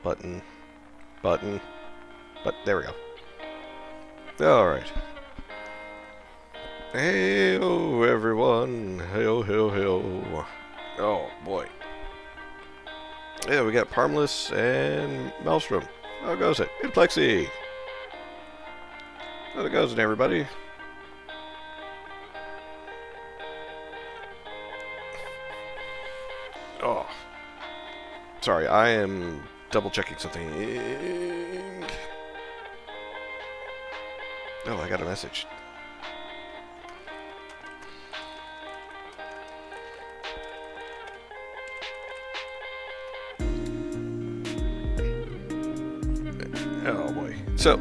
Button. Button. But there we go. Alright. Hey-o, everyone. Hey-o, hey-o, hey-o. Oh, boy. Yeah, we got Parmless and Maelstrom. How goes it? And Plexi. How it goes, everybody? Oh. Sorry, I am double checking something. Oh, I got a message. Oh boy. So,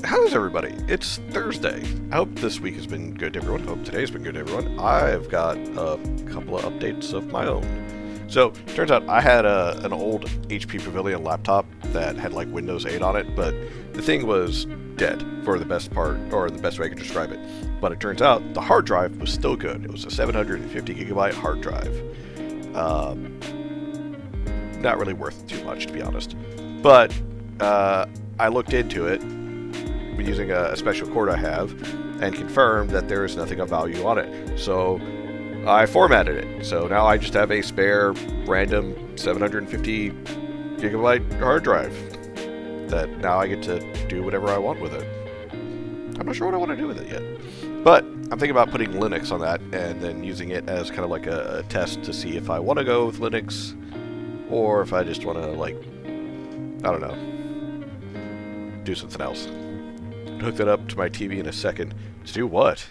how is everybody? It's Thursday. I hope this week has been good to everyone. I hope today's been good to everyone. I've got a couple of updates of my own. So, turns out I had an old HP Pavilion laptop that had like Windows 8 on it, but the thing was dead for the best part, or the best way I could describe it. But it turns out the hard drive was still good. It was a 750 gigabyte hard drive. Not really worth too much, to be honest. But I looked into it using a special cord I have and confirmed that there is nothing of value on it. So I formatted it. So now I just have a spare random 750 gigabyte hard drive that now I get to do whatever I want with it. I'm not sure what I want to do with it yet. But I'm thinking about putting Linux on that and then using it as kind of like a test to see if I want to go with Linux or if I just want to, like, I don't know, do something else. Hook that up to my TV in a second. To do what?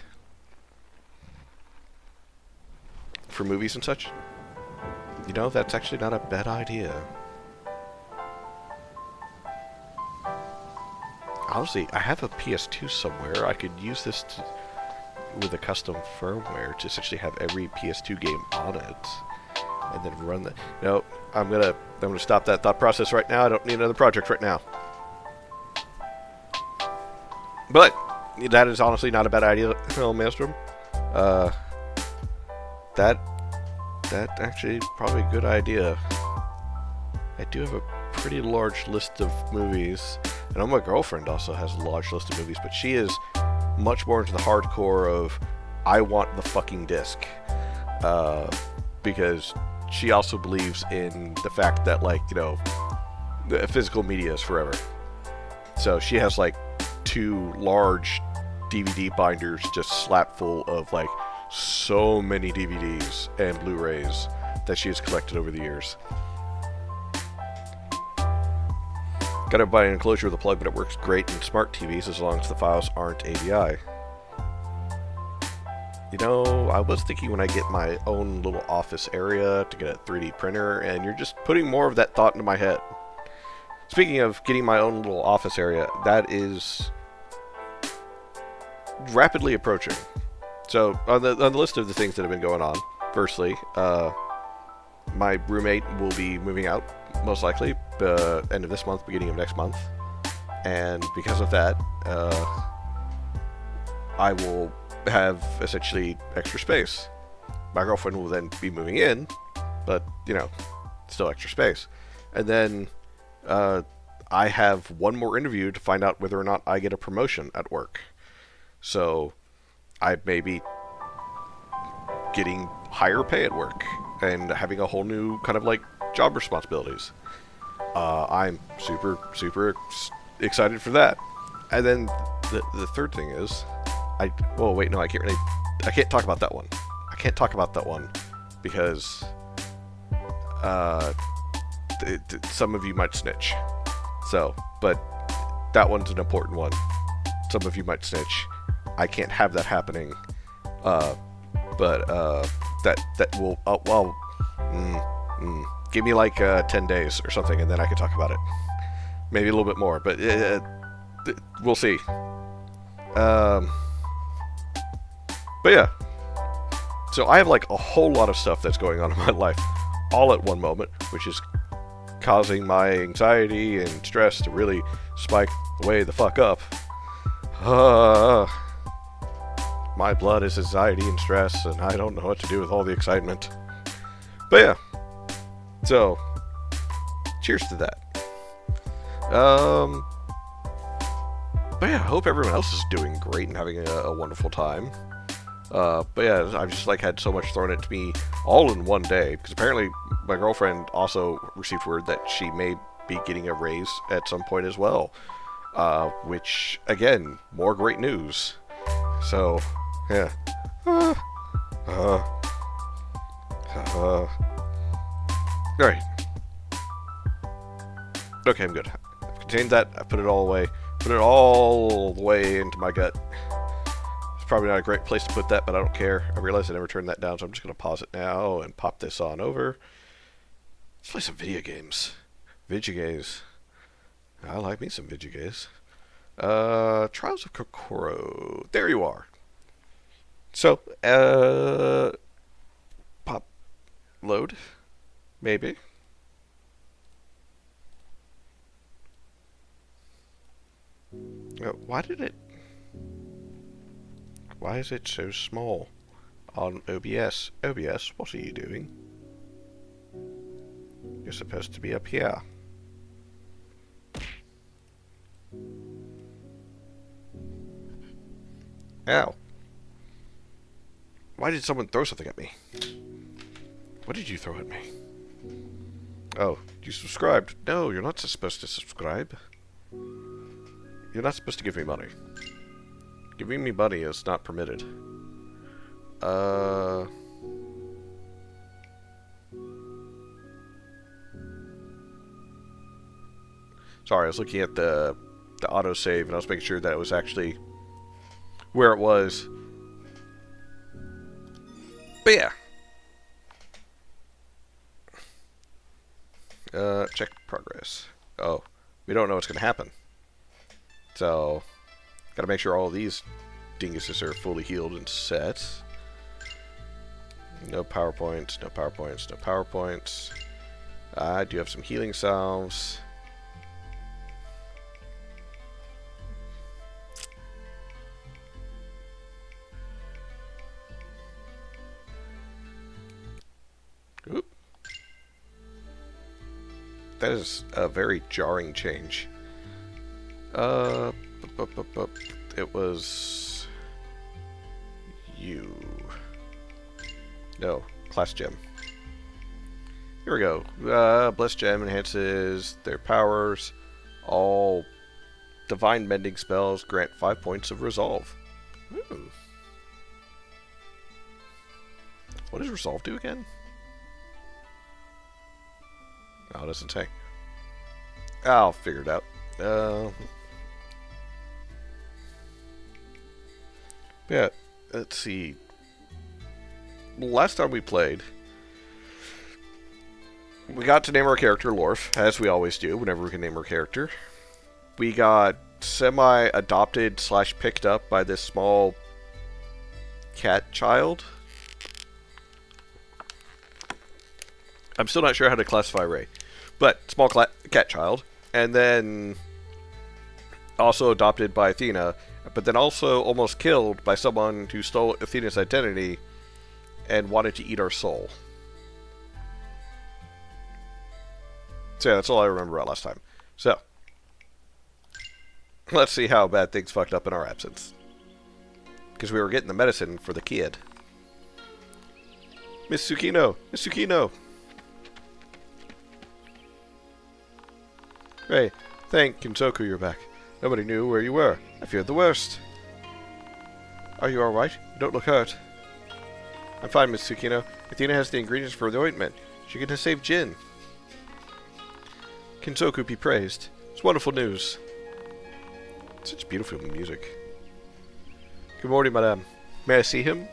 For movies and such? You know, that's actually not a bad idea. Honestly, I have a PS2 somewhere. I could use this with a custom firmware to essentially have every PS2 game on it, and then run the. No, I'm gonna stop that thought process right now. I don't need another project right now. But that is honestly not a bad idea, Maelstrom. That actually probably a good idea. I do have a pretty large list of movies. I know my girlfriend also has a large list of movies, but she is much more into the hardcore of I want the fucking disc, because she also believes in the fact that, like, you know, the physical media is forever. So she has like 2 large DVD binders just slap full of like so many DVDs and Blu-rays that she has collected over the years. Gotta buy an enclosure with a plug, but it works great in smart TVs as long as the files aren't AVI. You know, I was thinking when I get my own little office area to get a 3D printer, and you're just putting more of that thought into my head. Speaking of getting my own little office area, that is rapidly approaching. So, on the list of the things that have been going on, firstly, my roommate will be moving out, most likely, end of this month, beginning of next month. And because of that, I will have essentially extra space. My girlfriend will then be moving in, but, you know, still extra space. And then I have one more interview to find out whether or not I get a promotion at work. So I may be getting higher pay at work and having a whole new kind of like job responsibilities. I'm super, super excited for that. And then the third thing is, I can't talk about that one. I can't talk about that one because some of you might snitch. So, but that one's an important one. Some of you might snitch. I can't have that happening. But that will, give me like 10 days or something, and then I can talk about it. Maybe a little bit more, but we'll see. But yeah. So I have like a whole lot of stuff that's going on in my life all at one moment, which is causing my anxiety and stress to really spike way the fuck up. My blood is anxiety and stress, and I don't know what to do with all the excitement. But yeah. So, cheers to that. Um, but yeah, I hope everyone else is doing great and having a wonderful time. But yeah, I've just like had so much thrown at me all in one day, because apparently my girlfriend also received word that she may be getting a raise at some point as well. Which, again, more great news. So, yeah. Alright. Okay, I'm good. I've contained that, I put it all away. Put it all the way into my gut. It's probably not a great place to put that, but I don't care. I realized I never turned that down, so I'm just going to pause it now and pop this on over. Let's play some video games. Video games. I like me some video games. Trials of Kokoro. There you are. So, pop load. Maybe. Why is it so small on OBS? OBS, what are you doing? You're supposed to be up here. Ow. Why did someone throw something at me? What did you throw at me? Oh, you subscribed. No, you're not supposed to subscribe. You're not supposed to give me money. Giving me money is not permitted. Sorry, I was looking at the autosave and I was making sure that it was actually where it was. But yeah. Check progress. Oh, we don't know what's going to happen. So, gotta make sure all of these dinguses are fully healed and set. No PowerPoints, no PowerPoints, no PowerPoints. I do have some healing salves. Oop. That is a very jarring change. It was you. No, class gem. Here we go. Blessed gem enhances their powers. All divine mending spells grant 5 points of resolve. Ooh. What does resolve do again? Oh, it doesn't say. I'll figure it out. Yeah, let's see. Last time we played, we got to name our character Lorf, as we always do whenever we can name our character. We got semi-adopted / picked up by this small cat child. I'm still not sure how to classify Ray, but small cat child. And then also adopted by Athena, but then also almost killed by someone who stole Athena's identity and wanted to eat our soul. So yeah, that's all I remember about last time. So, let's see how bad things fucked up in our absence. Because we were getting the medicine for the kid. Miss Tsukino! Miss Tsukino! Hey, thank Kinsoku you're back. Nobody knew where you were. I feared the worst. Are you alright? You don't look hurt. I'm fine, Miss Tsukino. Athena has the ingredients for the ointment. She can save Jin. Kinsoku be praised. It's wonderful news. Such beautiful music. Good morning, madame. May I see him?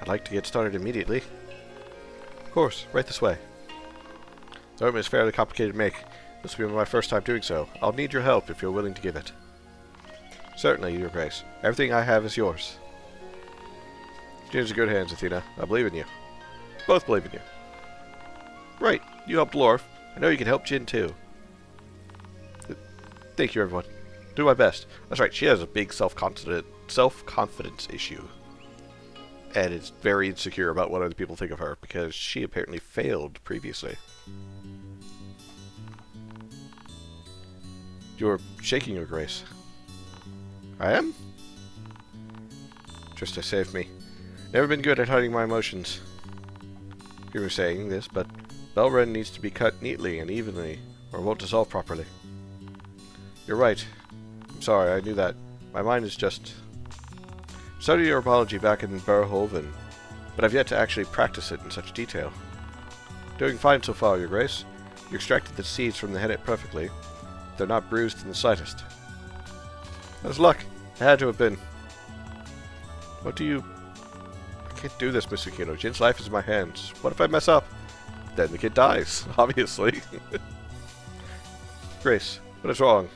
I'd like to get started immediately. Of course, right this way. The ointment is fairly complicated to make. This will be my first time doing so. I'll need your help if you're willing to give it. Certainly, Your Grace. Everything I have is yours. Jin's in good hands, Athena. I believe in you. Both believe in you. Right. You helped Lorf. I know you can help Jin, too. Thank you, everyone. Do my best. That's right. She has a big self-confidence issue. And is very insecure about what other people think of her, because she apparently failed previously. You're shaking, Your Grace. I am? Just to save me. Never been good at hiding my emotions. You were saying this, but Belren needs to be cut neatly and evenly, or it won't dissolve properly. You're right. I'm sorry, I knew that. My mind is just... Studied your apology back in Berhoven, but I've yet to actually practice it in such detail. Doing fine so far, Your Grace. You extracted the seeds from the head perfectly. They're not bruised in the slightest. That was luck. It had to have been. What do you... I can't do this, Mr. Kino. Jin's life is in my hands. What if I mess up? Then the kid dies, obviously. Grace, what is wrong?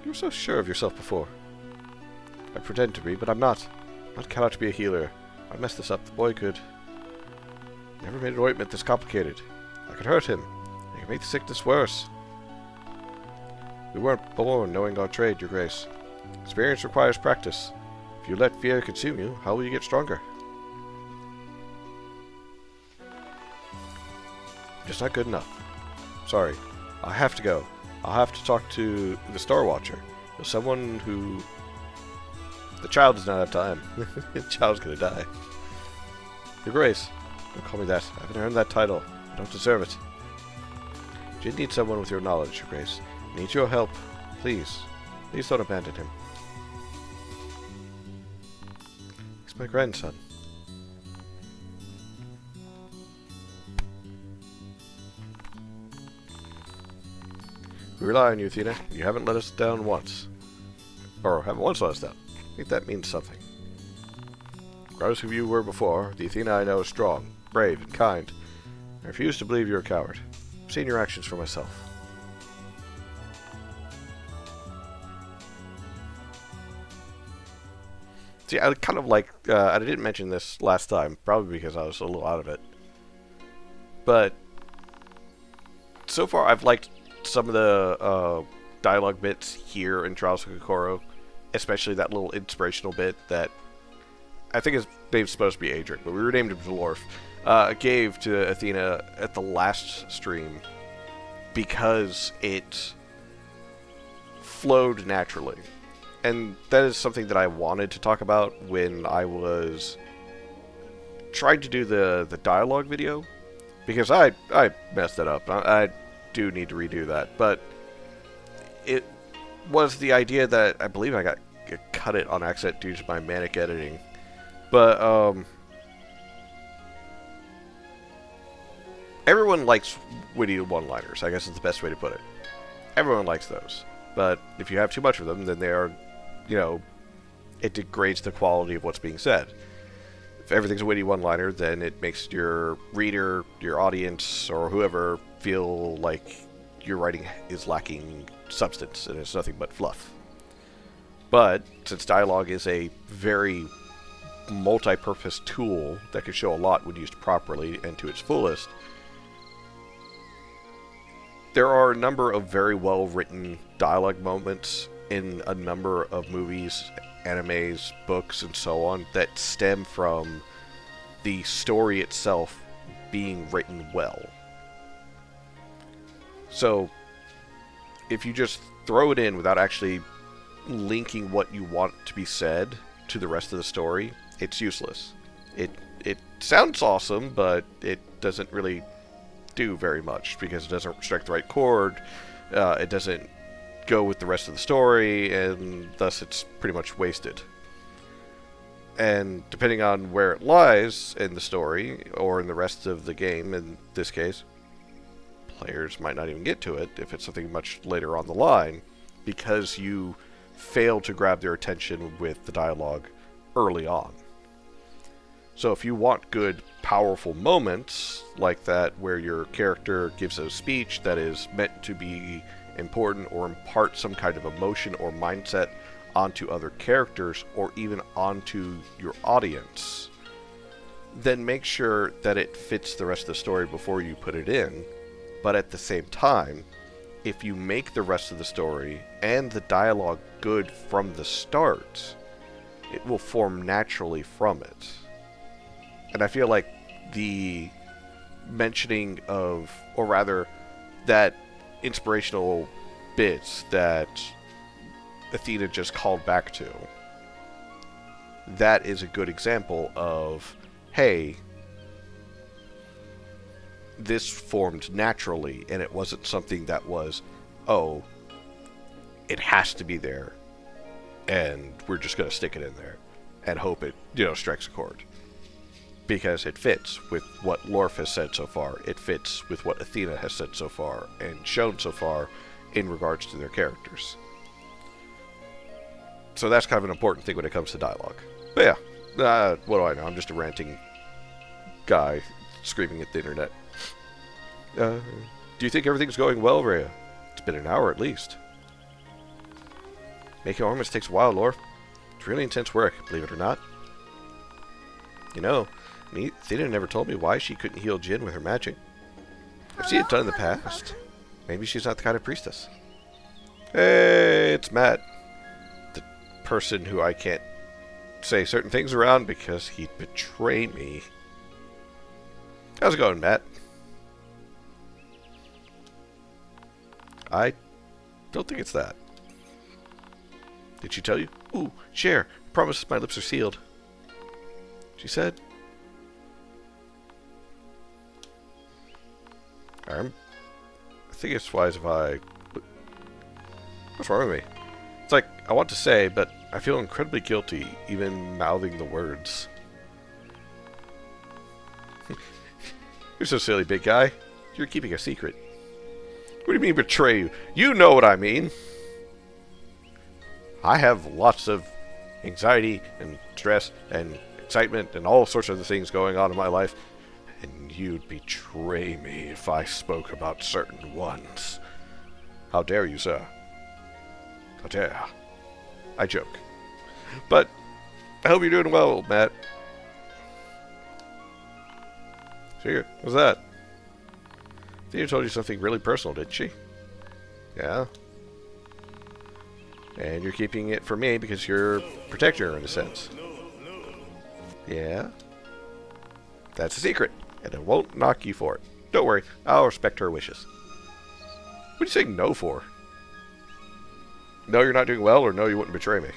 You were so sure of yourself before. I pretend to be, but I'm not. I cannot be a healer. I messed this up. The boy could... Never made an ointment this complicated. I could hurt him. I could make the sickness worse. We weren't born knowing our trade, Your Grace. Experience requires practice. If you let fear consume you, how will you get stronger? Just not good enough. Sorry. I have to go. I'll have to talk to the Star Watcher. There's someone who... The child does not have time. The child's gonna die. Your Grace. Don't call me that. I haven't earned that title. I don't deserve it. Jin needs someone with your knowledge, Your Grace. He needs your help. Please. Please don't abandon him. He's my grandson. We rely on you, Athena. You haven't let us down once. Or haven't once let us down. I think that means something. Regardless of who you were before, the Athena I know is strong, brave, and kind. I refuse to believe you're a coward. I've seen your actions for myself. See, I kind of like... I didn't mention this last time, probably because I was a little out of it. But so far, I've liked some of the dialogue bits here in Trials of Kokoro, especially that little inspirational bit that I think his name's supposed to be Adric, but we renamed him Dwarf. Gave to Athena at the last stream because it flowed naturally. And that is something that I wanted to talk about when I was trying to do the dialogue video, because I messed it up. I do need to redo that, but it was the idea that I believe I cut it on accident due to my manic editing. But everyone likes witty one-liners, I guess is the best way to put it. Everyone likes those. But if you have too much of them, then they are, you know, it degrades the quality of what's being said. If everything's a witty one-liner, then it makes your reader, your audience, or whoever feel like your writing is lacking substance and it's nothing but fluff. But since dialogue is a very multi-purpose tool that can show a lot when used properly and to its fullest, there are a number of very well-written dialogue moments in a number of movies, animes, books, and so on that stem from the story itself being written well. So, if you just throw it in without actually linking what you want to be said to the rest of the story, it's useless. It sounds awesome, but it doesn't really do very much because it doesn't strike the right chord, it doesn't go with the rest of the story, and thus it's pretty much wasted. And depending on where it lies in the story, or in the rest of the game, in this case, players might not even get to it if it's something much later on the line, because you fail to grab their attention with the dialogue early on. So if you want good, powerful moments like that, where your character gives a speech that is meant to be important or impart some kind of emotion or mindset onto other characters or even onto your audience, then make sure that it fits the rest of the story before you put it in. But at the same time, if you make the rest of the story and the dialogue good from the start, it will form naturally from it. And I feel like the mentioning of, or rather, that inspirational bits that Athena just called back to, that is a good example of, hey, this formed naturally, and it wasn't something that was, oh, it has to be there, and we're just going to stick it in there and hope it, strikes a chord. Because it fits with what Lorf has said so far. It fits with what Athena has said so far and shown so far in regards to their characters. So that's kind of an important thing when it comes to dialogue. But yeah, what do I know? I'm just a ranting guy screaming at the internet. Do you think everything's going well, Rhea? It's been an hour at least. Making ornaments takes a while, Lorf. It's really intense work, believe it or not. Athena never told me why she couldn't heal Jin with her magic. I've seen it done in the past. Maybe she's not the kind of priestess. Hey, it's Matt. The person who I can't say certain things around because he'd betray me. How's it going, Matt? I don't think it's that. Did she tell you? Ooh, share. Promise my lips are sealed. She said. I think it's wise if I... What's wrong with me? It's like, I want to say, but I feel incredibly guilty even mouthing the words. You're so silly, big guy. You're keeping a secret. What do you mean betray you? You know what I mean. I have lots of anxiety and stress and excitement and all sorts of things going on in my life. And you'd betray me if I spoke about certain ones. How dare you, sir? How dare. I joke. But I hope you're doing well, Matt. Sure, what's that? Thea told you something really personal, didn't she? Yeah. And you're keeping it from me because you're protecting her in a sense. Yeah. That's a secret, and I won't knock you for it. Don't worry, I'll respect her wishes. What are you saying no for? No, you're not doing well, or no, you wouldn't betray me?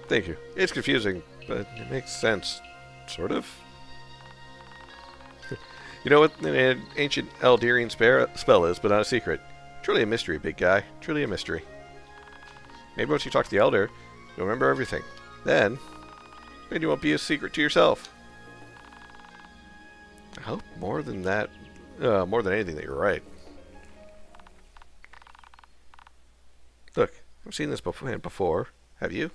Thank you. It's confusing, but it makes sense. Sort of. You know what an ancient Eldirian spell is, but not a secret. Truly a mystery, big guy. Truly a mystery. Maybe once you talk to the Elder, you'll remember everything. Then, maybe you won't be a secret to yourself. I hope more than that, more than anything, that you're right. Look, I've seen this before. Have you?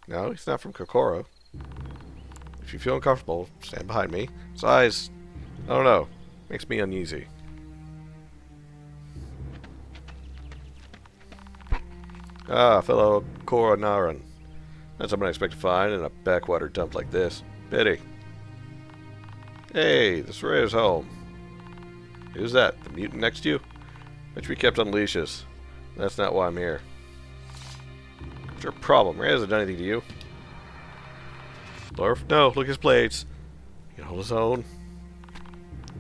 No, he's not from Kokoro. If you feel uncomfortable, stand behind me. His eyes, I don't know, makes me uneasy. Ah, fellow Koronaran. Not someone I expect to find in a backwater dump like this. Pity. Hey, this Rhea's home. Who's that? The mutant next to you? Which we kept on leashes. That's not why I'm here. What's your problem? Rhea hasn't done anything to you. Lorf? No, look at his blades. He can hold his own.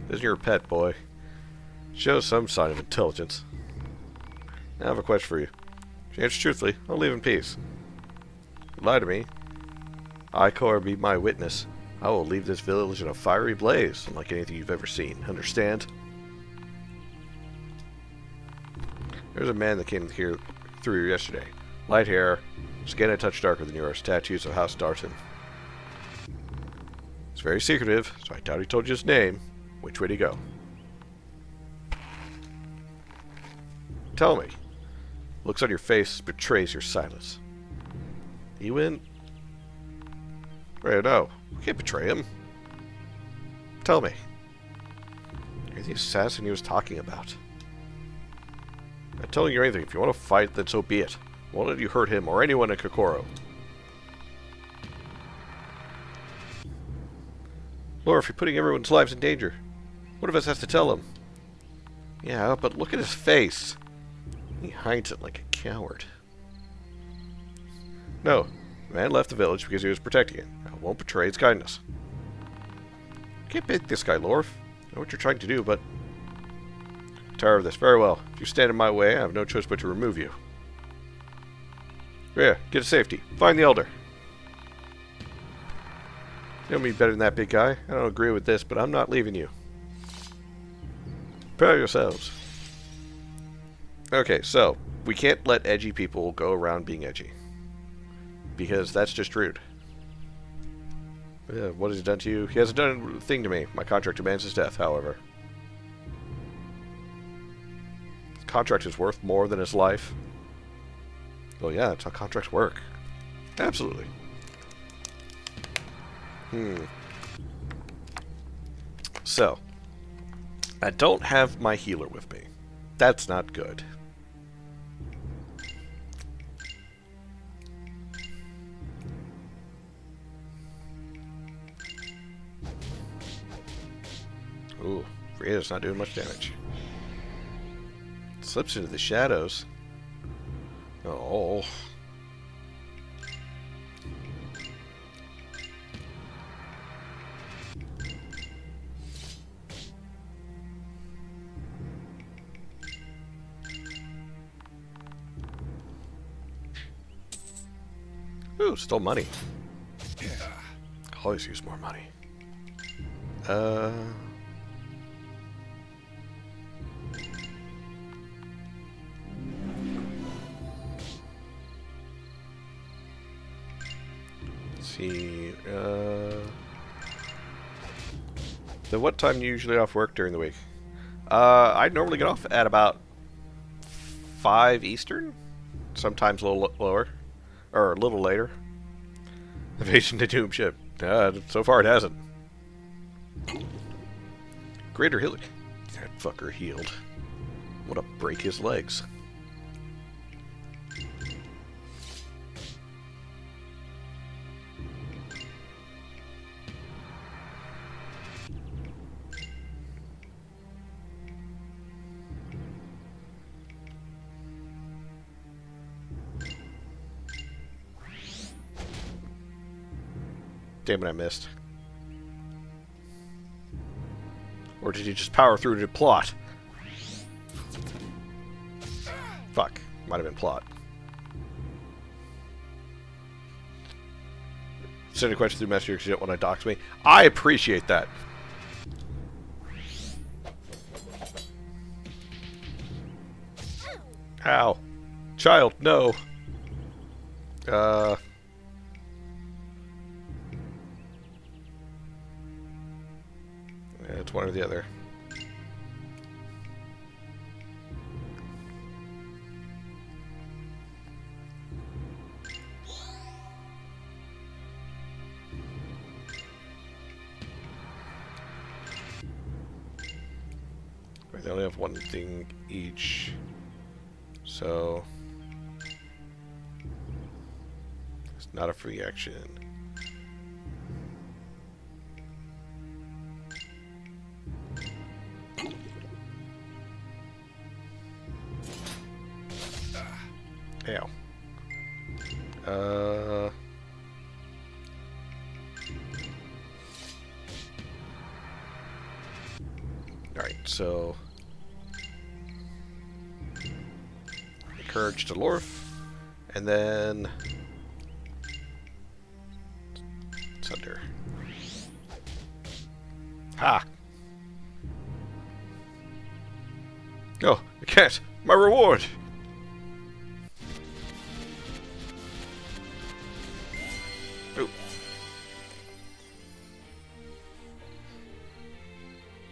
Isn't your pet, boy? Shows some sign of intelligence. Now I have a question for you. If you answer truthfully, I'll leave in peace. If you lie to me, Ikor be my witness. I will leave this village in a fiery blaze, unlike anything you've ever seen. Understand? There's a man that came here through here yesterday. Light hair, skin a touch darker than yours, tattoos of House Darton. It's very secretive, so I doubt he told you his name. Which way to go? Tell me. Looks on your face betrays your silence. He went... Right, no. We can't betray him. Tell me. You're the assassin he was talking about. I'm not telling you anything. If you want to fight, then so be it. I won't let you hurt him or anyone in Kokoro. Laura, if you're putting everyone's lives in danger, one of us has to tell him. Yeah, but look at his face. He hides it like a coward. No, the man left the village because he was protecting it. I won't betray his kindness. Can't beat this guy, Lorf. I know what you're trying to do, but... Tired of this. Very well. If you stand in my way, I have no choice but to remove you. Yeah, get to safety. Find the Elder. You know me better than that, big guy. I don't agree with this, but I'm not leaving you. Prepare yourselves. Okay, so, we can't let edgy people go around being edgy. Because that's just rude. Yeah, what has he done to you? He hasn't done a thing to me. My contract demands his death, however. His contract is worth more than his life. Well, yeah, that's how contracts work. Absolutely. So, I don't have my healer with me. That's not good. Ooh, Rita's not doing much damage. Slips into the shadows. Oh. Ooh, stole money. Yeah. Always use more money. Let's see. So what time do you usually off work during the week? I normally get off at about 5 Eastern. Sometimes a little lower. Or a little later. Invasion to Doom ship. So far it hasn't. Greater healing. That fucker healed. I'm gonna break his legs. Damn it, I missed. Or did he just power through to plot? Fuck. Might have been plot. Send a question through Messenger because you don't want to dox me. I appreciate that. Ow. Child, no. Yeah, it's one or the other. They only have one thing each, so it's not a free action. Ow. Alright, so encourage to Lorf, and then Sunder. Ha! Oh, I can't! My reward! Ooh.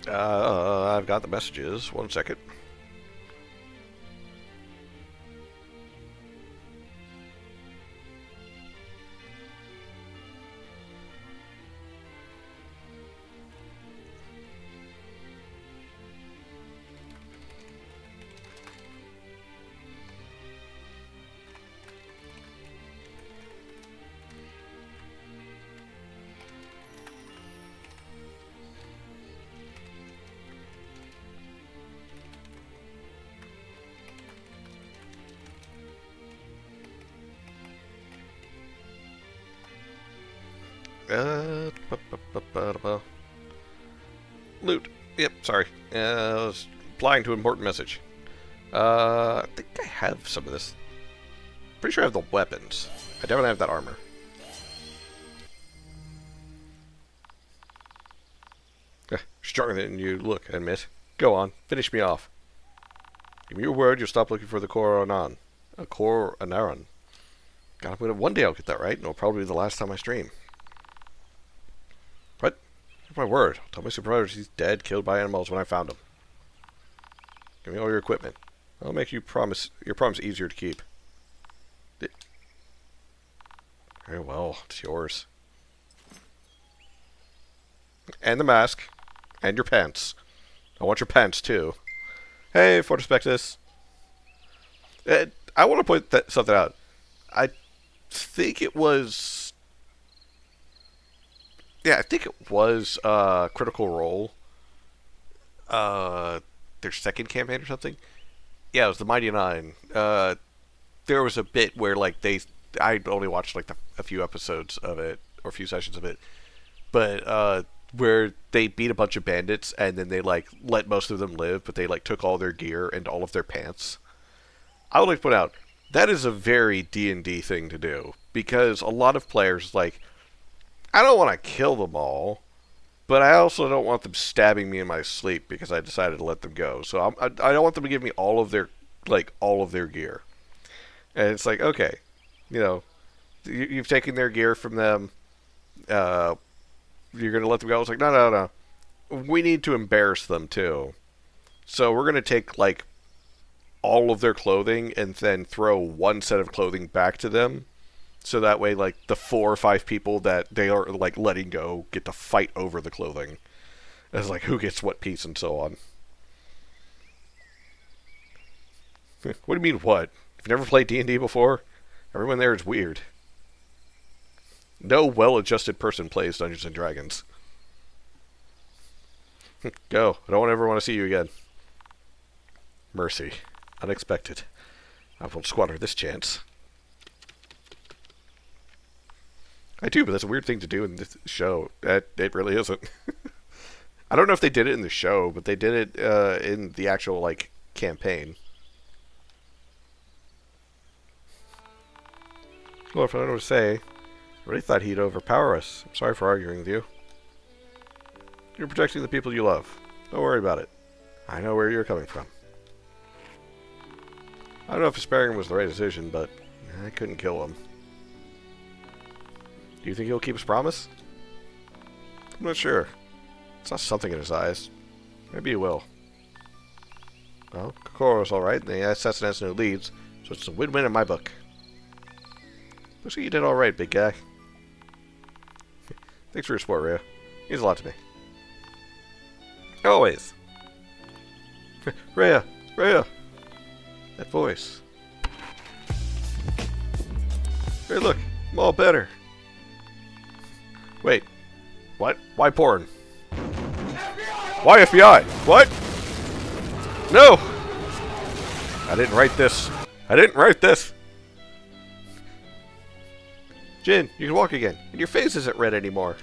I've got the messages. 1 second. Loot. Yep, sorry. I was replying to an important message. I think I have some of this. Pretty sure I have the weapons. I definitely have that armor. Stronger than you look, I admit. Go on, finish me off. Give me your word you'll stop looking for the Koronan. A Koronaran. God, one day I'll get that right, and it'll probably be the last time I stream. What? Give my word. I'll tell my supervisor he's dead, killed by animals when I found him. Give me all your equipment. I'll make your promise easier to keep. Very well, it's yours. And the mask. And your pants. I want your pants, too. Hey, Photospectus. I want to point something out. I think it was... Yeah, I think it was Critical Role. Their second campaign or something. Yeah, it was the Mighty Nine. There was a bit where, like, I only watched, like, a few episodes of it, or a few sessions of it. But, where they beat a bunch of bandits and then they like let most of them live, but they like took all their gear and all of their pants. I would like to point out that is a very D&D thing to do, because a lot of players like, I don't want to kill them all, but I also don't want them stabbing me in my sleep because I decided to let them go. So I don't want them to give me all of their gear. And it's like, okay, you know, you've taken their gear from them. You're going to let them go. It's like, no. We need to embarrass them, too. So we're going to take, like, all of their clothing and then throw one set of clothing back to them. So that way, like, the 4 or 5 people that they are, like, letting go get to fight over the clothing. It's like, who gets what piece and so on. What do you mean, what? You've never played D&D before? Everyone there is weird. No well-adjusted person plays Dungeons & Dragons. Go. I don't ever want to see you again. Mercy. Unexpected. I won't squander this chance. I do, but that's a weird thing to do in this show. It really isn't. I don't know if they did it in the show, but they did it in the actual, like, campaign. Well, if I don't know what to say... I really thought he'd overpower us. I'm sorry for arguing with you. You're protecting the people you love. Don't worry about it. I know where you're coming from. I don't know if sparing him was the right decision, but I couldn't kill him. Do you think he'll keep his promise? I'm not sure. I saw something in his eyes. Maybe he will. Well, Kokoro's alright, and the assassin has no leads, so it's a win-win in my book. Looks like you did alright, big guy. Thanks for your support, Rhea. Means a lot to me. Always. Rhea! That voice. Hey, look! I'm all better. Wait. What? Why porn? FBI! Why FBI? What? No! I didn't write this. Jin, you can walk again, and your face isn't red anymore.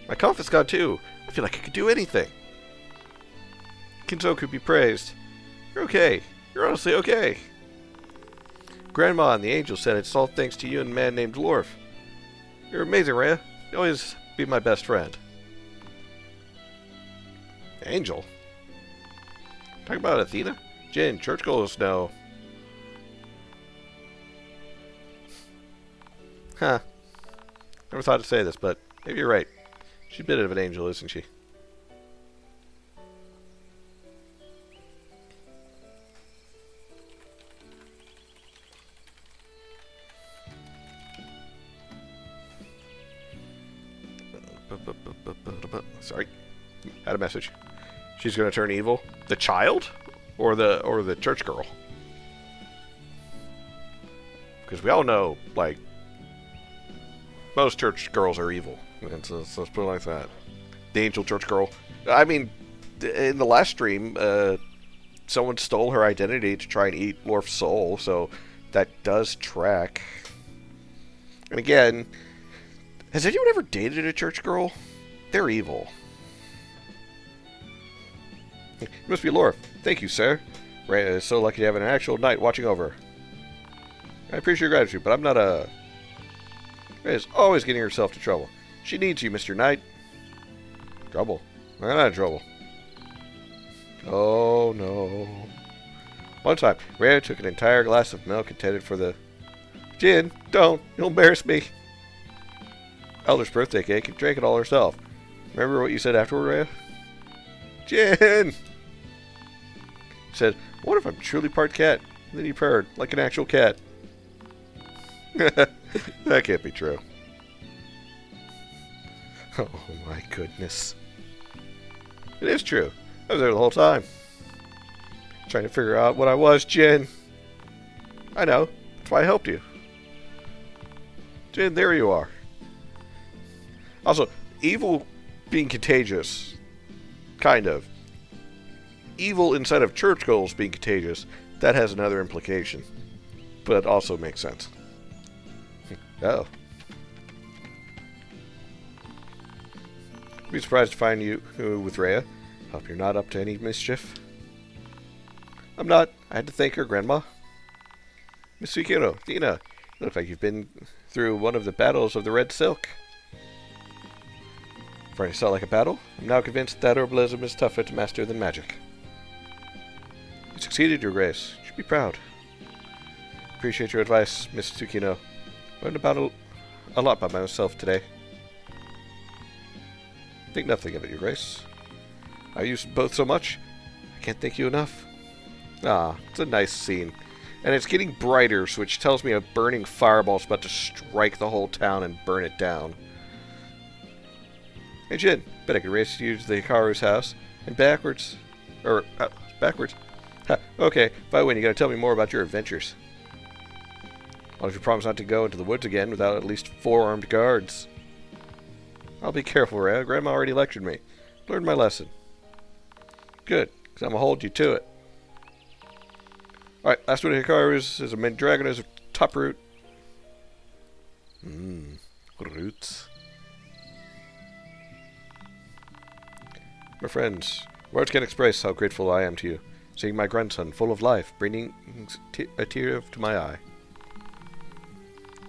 My cough is gone too. I feel like I could do anything. Kinzo could be praised. You're okay. You're honestly okay. Grandma and the angel said it's all thanks to you and a man named Lorf. You're amazing, Rhea. You'll always be my best friend. Angel? Talking about Athena? Jin, churchgoers know. Huh. Never thought to say this, but maybe you're right. She's a bit of an angel, isn't she? Sorry. Had a message. She's gonna turn evil? The child? Or the church girl? Because we all know, like, most church girls are evil. And so let's put it like that. The angel church girl. I mean, in the last stream, someone stole her identity to try and eat Lorf's soul, so that does track. And again, has anyone ever dated a church girl? They're evil. You must be Lorf. Thank you, sir. Rhea is so lucky to have an actual knight watching over her. I appreciate your gratitude, but I'm not a... Rhea's always getting herself into trouble. She needs you, Mr. Knight. Trouble? I'm not in trouble. Oh, no. One time, Rhea took an entire glass of milk intended for the... Jin, don't. You'll embarrass me. Elder's birthday cake and drank it all herself. Remember what you said afterward, Rhea? Jin! He said, what if I'm truly part cat? And then you purred, like an actual cat. That can't be true. Oh my goodness. It is true. I was there the whole time. Trying to figure out what I was, Jin. I know. That's why I helped you. Jin, there you are. Also, evil being contagious. Kind of. Evil inside of church goals being contagious. That has another implication. But it also makes sense. Oh. I'd be surprised to find you with Rhea. Hope you're not up to any mischief. I'm not. I had to thank her grandma. Miss Tsukino, Dina, you look like you've been through one of the battles of the Red Silk. For I saw like a battle, I'm now convinced that herbalism is tougher to master than magic. You succeeded, Your Grace. You should be proud. Appreciate your advice, Miss Tsukino. Learned about a lot about myself today. Think nothing of it, Your Grace. I use both so much, I can't thank you enough. Ah, it's a nice scene. And it's getting brighter, which tells me a burning fireball is about to strike the whole town and burn it down. Hey, Jin, bet I could race you to the Hikaru's house and backwards. Backwards? Ha, okay, if I win, you gotta tell me more about your adventures. Why don't you promise not to go into the woods again without at least 4 armed guards? I'll be careful, Rhea. Grandma already lectured me. Learned my lesson. Good, because I'm gonna hold you to it. Alright, last one of Hikaru's is a Mandragon as a top root. Roots. My friends, words can't express how grateful I am to you. Seeing my grandson full of life, bringing a tear to my eye.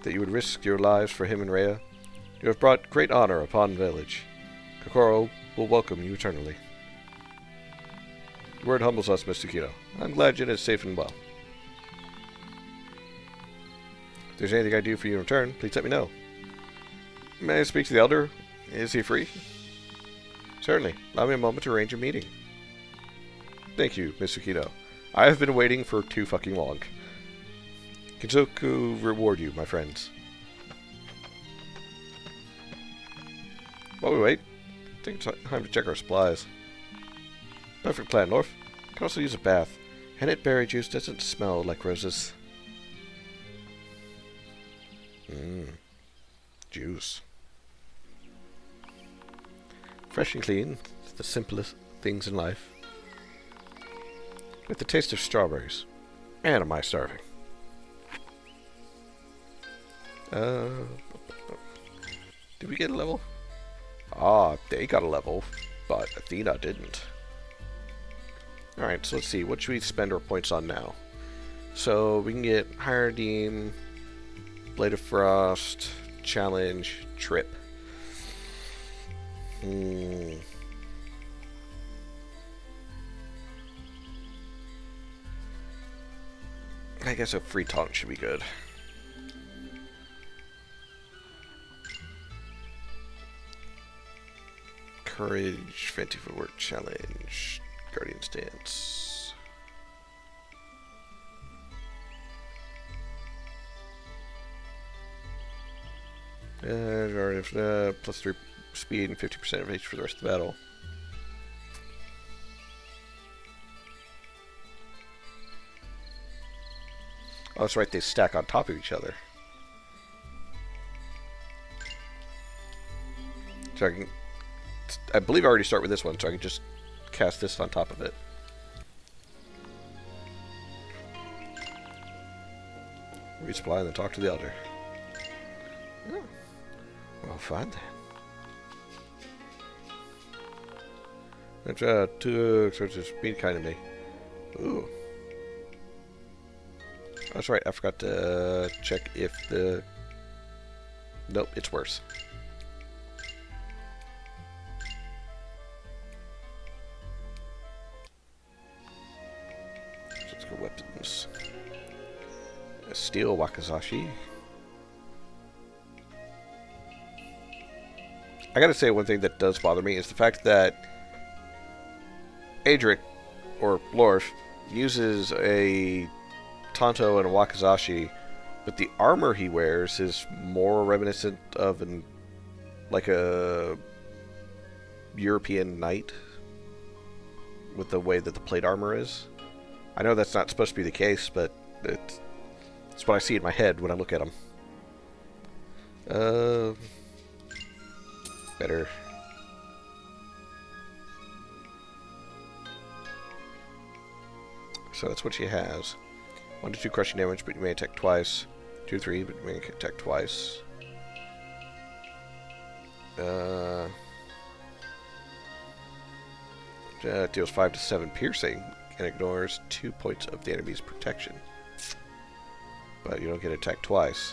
That you would risk your lives for him and Rhea. You have brought great honor upon the village. Kokoro will welcome you eternally. Your word humbles us, Miss Tsukino. I'm glad Jin is safe and well. If there's anything I do for you in return, please let me know. May I speak to the elder? Is he free? Certainly. Allow me a moment to arrange a meeting. Thank you, Miss Tsukino. I have been waiting for too fucking long. Kinzoku reward you, my friends. While we wait, I think it's time to check our supplies. Perfect plan, Norf. Can also use a bath. Hennet berry juice doesn't smell like roses. Juice. Fresh and clean, it's the simplest things in life. With the taste of strawberries. Man, am I starving. Did we get a level? Ah, they got a level, but Athena didn't. Alright, so let's see. What should we spend our points on now? So, we can get Higher Redeem, Blade of Frost, Challenge, Trip. I guess a free taunt should be good. Courage, Fancy Footwork, Challenge, Guardian Stance. Plus 3 speed and 50% of H for the rest of the battle. Oh, that's right, they stack on top of each other. So I believe I already start with this one, so I can just cast this on top of it. Resupply and then talk to the elder. Oh. Well, fine then. Two exorcists being kind to me. Ooh. That's right, I forgot to check if the... Nope, it's worse. Let's go weapons. A steel wakizashi. I gotta say, one thing that does bother me is the fact that Adric, or Lorf, uses a Tanto and a wakizashi, but the armor he wears is more reminiscent of like a European knight with the way that the plate armor is. I know that's not supposed to be the case, but it's what I see in my head when I look at them. Better. So that's what she has. 1 to 2 crushing damage, but you may attack twice. 2 to 3, but you may attack twice. Deals 5 to 7 piercing and ignores 2 points of the enemy's protection. But you don't get attacked twice.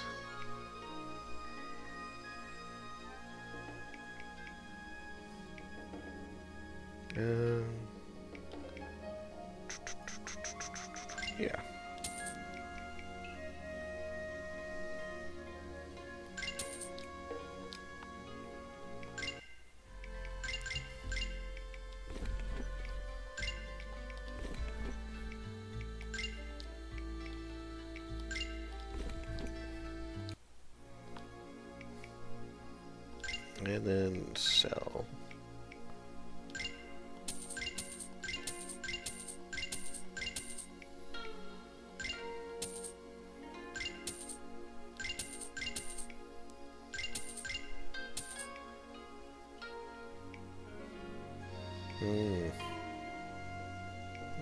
Yeah. And then sell.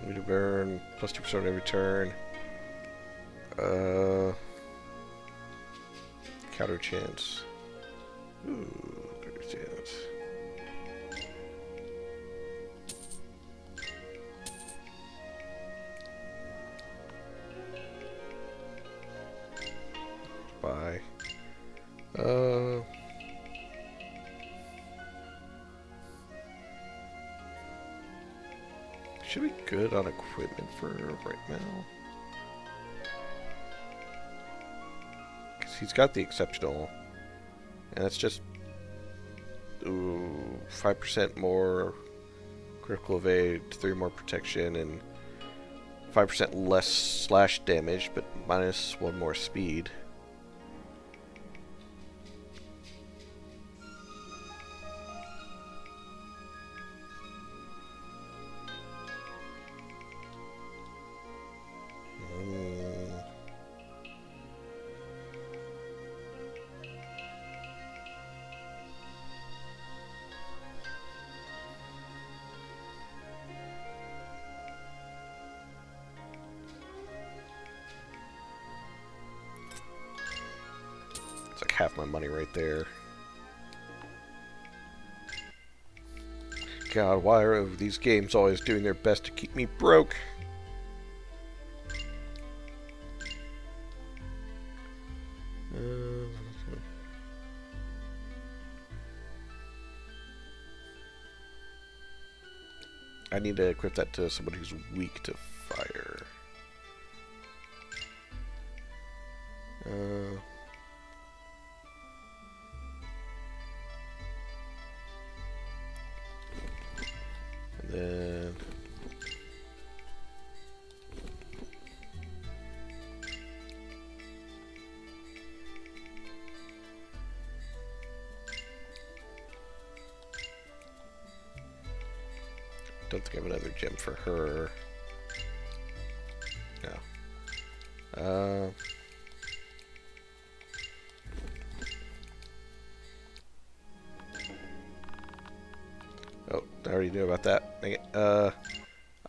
Need to burn plus 2% on every turn. Counter chance. Ooh, counter chance. Bye. Should be good on equipment for right now. Because he's got the exceptional. And that's just 5% more critical evade, 3 more protection, and 5% less slash damage, but minus 1 more speed. Like half my money right there. God, why are these games always doing their best to keep me broke? I need to equip that to somebody who's weak to fire. And then don't think I have another gem for her. No. Oh, I already knew about that. Dang it. I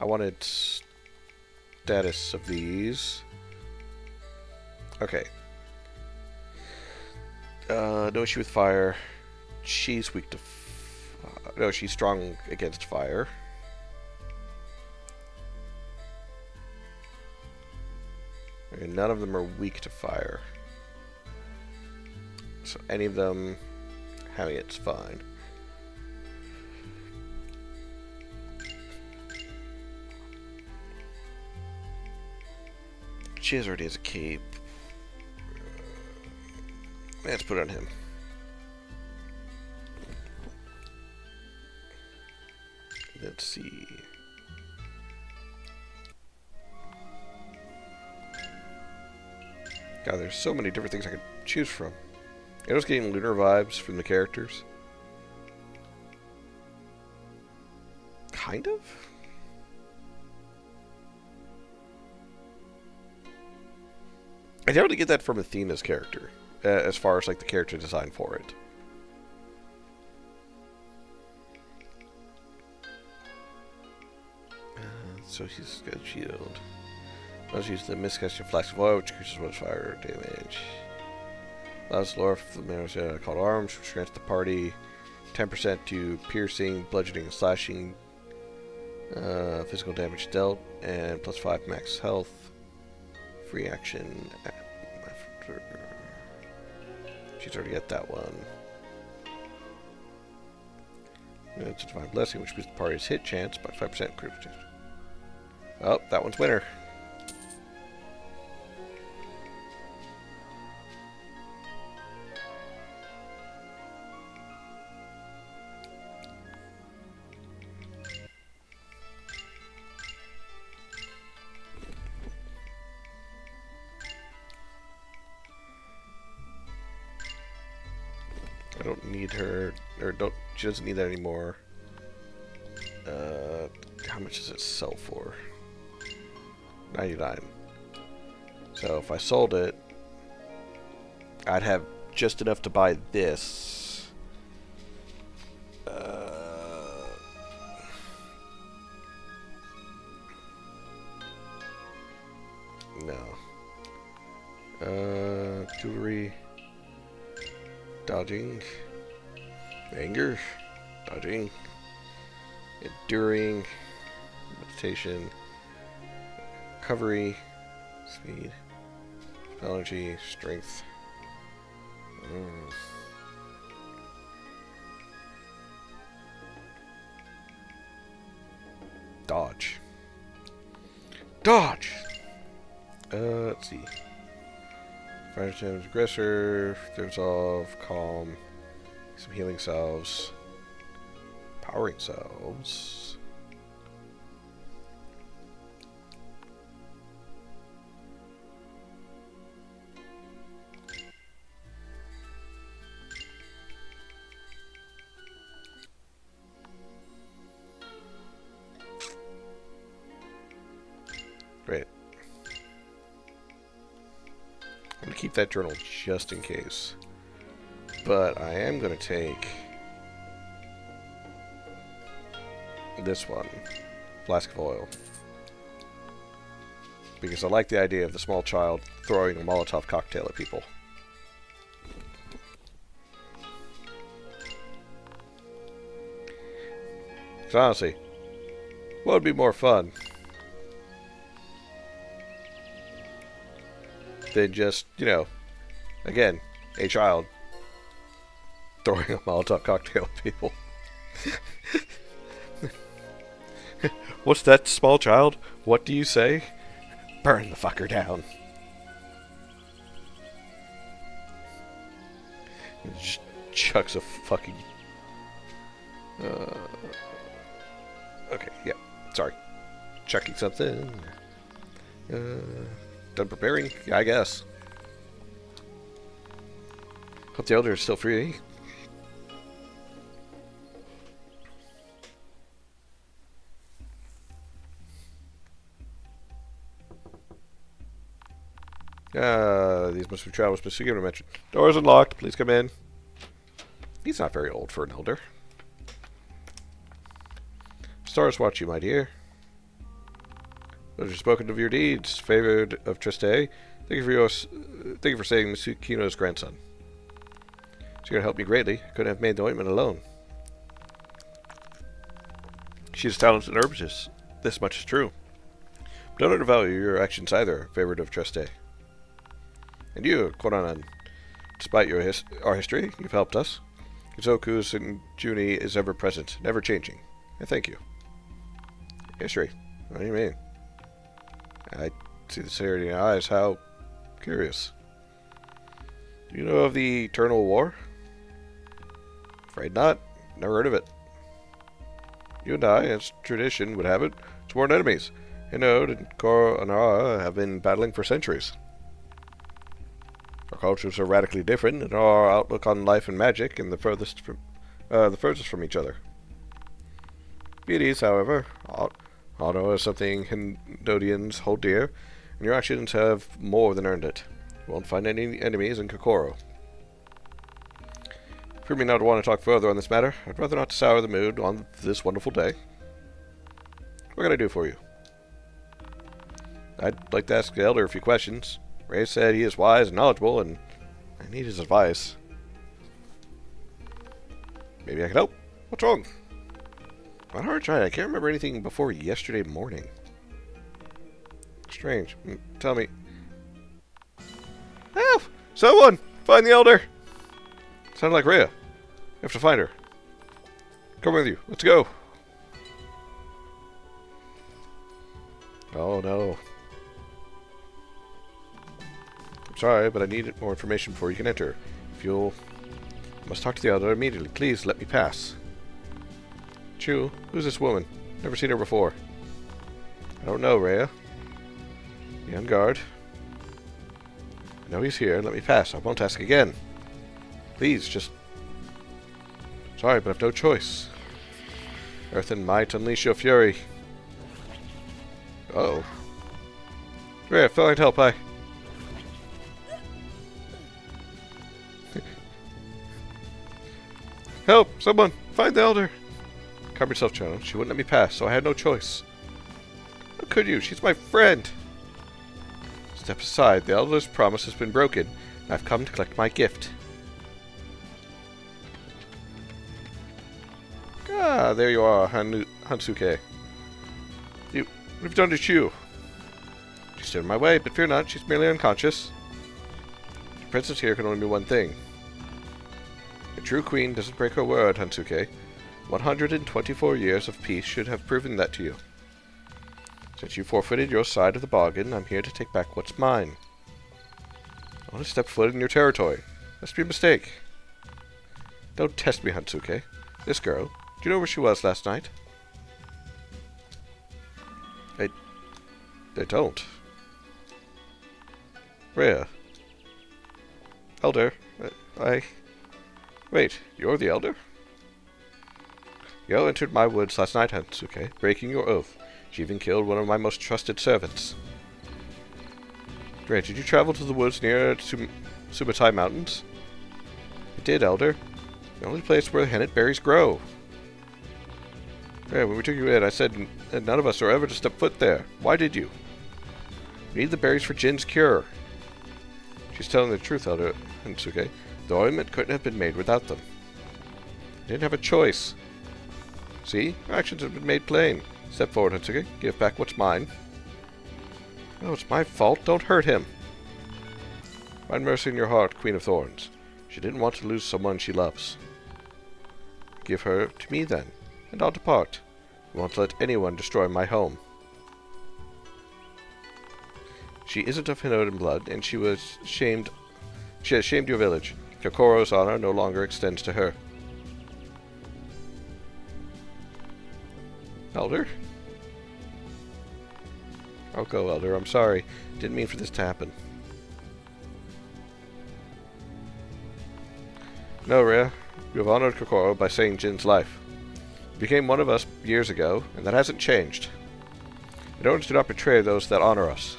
wanted status of these. Okay. No issue with fire. She's weak to... no, she's strong against fire. And none of them are weak to fire. So any of them having it's fine. Chiz already has a cape. Let's put it on him. Let's see. God, there's so many different things I could choose from. I was getting lunar vibes from the characters. Kind of? I definitely get that from Athena's character, as far as like the character design for it. So he's got a shield. Let's use the miscast flask of oil, which increases one's fire damage. Allows lore for the minerals called arms, which grants the party 10% to piercing, bludgeoning, and slashing physical damage dealt, and plus 5 max health. Free action after. She's already got that one. It's a divine blessing, which boosts the party's hit chance by 5% critical chance. Oh, that one's winner. I don't need her, or don't. She doesn't need that anymore. How much does it sell for? 99. So if I sold it, I'd have just enough to buy this. No. Jewelry. Dodging. Anger. Dodging. Enduring. Meditation. Recovery. Speed. Spell energy. Strength. Dodge. Dodge! Let's see. Fire damage, aggressor, resolve, calm, some healing salves, powering salves. Great. I'm going to keep that journal just in case. But I am going to take this one, flask of oil. Because I like the idea of the small child throwing a Molotov cocktail at people. Because honestly, what would be more fun than just, you know, again, a child throwing a Molotov cocktail at people? What's that, small child? What do you say? Burn the fucker down. Just chucks a fucking... okay, yeah, sorry. Chucking something. Done preparing? Yeah, I guess. Hope the elder is still free. These must be travel specific mention. Doors unlocked. Please come in. He's not very old for an elder. Stars watch you, my dear. Those are spoken of your deeds, favored of Triste. Thank you for saving Misukino's grandson. She's going to help me greatly. I couldn't have made the ointment alone. She's a talented herbalist. This much is true. Don't undervalue your actions either, favored of Triste. And you, Koranan, despite our history, you've helped us. Kizoku's and Juni is ever present, never changing. And thank you. History? What do you mean? I see the sincerity in your eyes. How curious. Do you know of the Eternal War? Afraid not. Never heard of it. You and I, as tradition would have it, sworn enemies. Hinode and Kokoro and Ara have been battling for centuries. Our cultures are radically different, and our outlook on life and magic and the furthest from each other. Beauties, however, honor is something Hindodians hold dear, and your actions have more than earned it. You won't find any enemies in Kokoro. Fear me not to want to talk further on this matter. I'd rather not sour the mood on this wonderful day. What can I do for you? I'd like to ask the Elder a few questions. Ray said he is wise and knowledgeable, and I need his advice. Maybe I can help. What's wrong? On hard try, I can't remember anything before yesterday morning. Strange. Tell me. Help! Someone! Find the Elder! Sounded like Rhea. You have to find her. Come with you. Let's go. Oh no. I'm sorry, but I need more information before you can enter. If you'll... I must talk to the Elder immediately. Please, let me pass. Chu, who's this woman? Never seen her before. I don't know, Rhea. Be on guard. I know he's here. Let me pass. I won't ask again. Please, just... Sorry, but I've no choice. Earth and might, unleash your fury. Uh-oh. Rhea, find help, Help! Someone! Find the Elder! Calm yourself, Chano. She wouldn't let me pass, so I had no choice. How could you? She's my friend! Step aside. The Elder's promise has been broken, and I've come to collect my gift. Ah, there you are, Hansuke. What have you done to Chu? She stood in my way, but fear not, she's merely unconscious. The princess here can only mean one thing. A true queen doesn't break her word, Hansuke. 124 years of peace should have proven that to you. Since you forfeited your side of the bargain, I'm here to take back what's mine. I want to step foot in your territory. Must be a mistake. Don't test me, Hansuke. This girl, do you know where she was last night? I don't. Rhea. Elder. Wait, you're the Elder? You entered my woods last night, Hansuke, breaking your oath. She even killed one of my most trusted servants. Great, did you travel to the woods near Sumatai Mountains? I did, Elder. The only place where hennet berries grow. Yeah, when we took you in, I said none of us are ever to step foot there. Why did you? We need the berries for Jin's cure. She's telling the truth, Elder Hansuke. The ointment couldn't have been made without them. I didn't have a choice. See? Our actions have been made plain. Step forward, Hansuke. Give back what's mine. No, it's my fault. Don't hurt him. Find mercy in your heart, Queen of Thorns. She didn't want to lose someone she loves. Give her to me, then, and I'll depart. I won't let anyone destroy my home. She isn't of Hinoden blood, and she has shamed your village. Kokoro's honor no longer extends to her. Elder? I'll go, Elder. I'm sorry. Didn't mean for this to happen. No, Rhea. You have honored Kokoro by saving Jin's life. You became one of us years ago, and that hasn't changed. In order to not betray those that honor us.